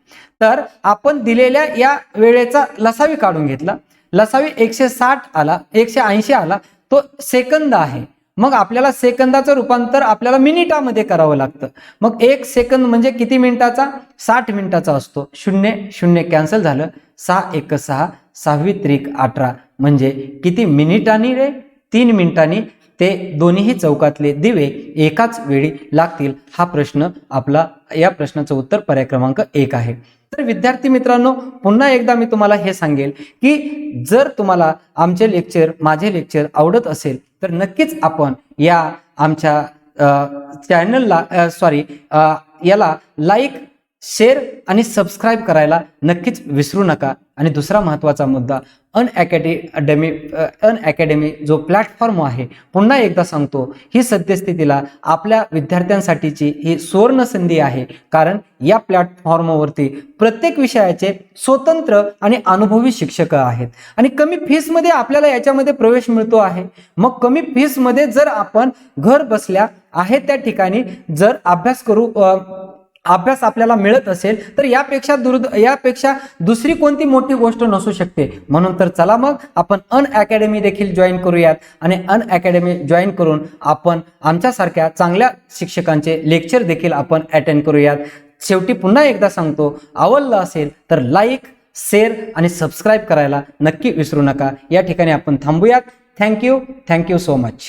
तर आपण दिलेल्या या वेळेचा लसावी काढून घेतला. लसावी 160 आला 180 आला तो सेकंद आहे. मग आपल्याला सेकंदाचं रूपांतर आपल्याला मिनिटामध्ये करावं लागतं. मग 1 सेकंद म्हणजे किती मिनिटाचा 60 मिनिटाचा असतो. 0 0 कॅन्सल झालं 6 1 6 6 त्रिक 18 म्हणजे किती मिनिटांनी रे 3 मिनिटांनी ते दोन्ही चौकातले दिवे एकाच वेळी लागतील. हा प्रश्न आपला या प्रश्नाचं उत्तर पर्याय क्रमांक 1 आहे. तर विद्यार्थी मित्रांनो पुन्हा एकदा मी तुम्हाला हे सांगेल की जर तुम्हाला आमचे माझे लेक्चर आवडत असेल तर नक्कीच आपण या आमच्या चॅनलला याला लाईक शेअर आणि सबस्क्राईब करायला नक्कीच विसरू नका. आणि दुसरा महत्त्वाचा मुद्दा, अनअकॅडमी जो प्लॅटफॉर्म आहे, पुन्हा एकदा सांगतो, ही सद्यस्थितीला आपल्या विद्यार्थ्यांसाठीची ही सुवर्ण संधी आहे. कारण या प्लॅटफॉर्मवरती प्रत्येक विषयाचे स्वतंत्र आणि अनुभवी शिक्षक आहेत आणि कमी फीसमध्ये आपल्याला याच्यामध्ये प्रवेश मिळतो आहे. मग कमी फीसमध्ये जर आपण घर बसल्या आहे त्या ठिकाणी जर अभ्यास आपल्याला मिळत असेल तर यापेक्षा दुसरी कोणती मोठी गोष्ट नसू शकते. म्हणून तर चला मग आपण अनअकॅडमी देखील जॉईन करूयात आणि अनअकॅडमी जॉईन करून आपण आमच्यासारख्या चांगल्या शिक्षकांचे लेक्चर देखील आपण अटेंड करूयात. शेवटी पुन्हा एकदा सांगतो, आवडलं असेल तर लाईक, शेअर आणि सबस्क्राईब करायला नक्की विसरू नका. या ठिकाणी आपण थांबूयात. Thank you so much.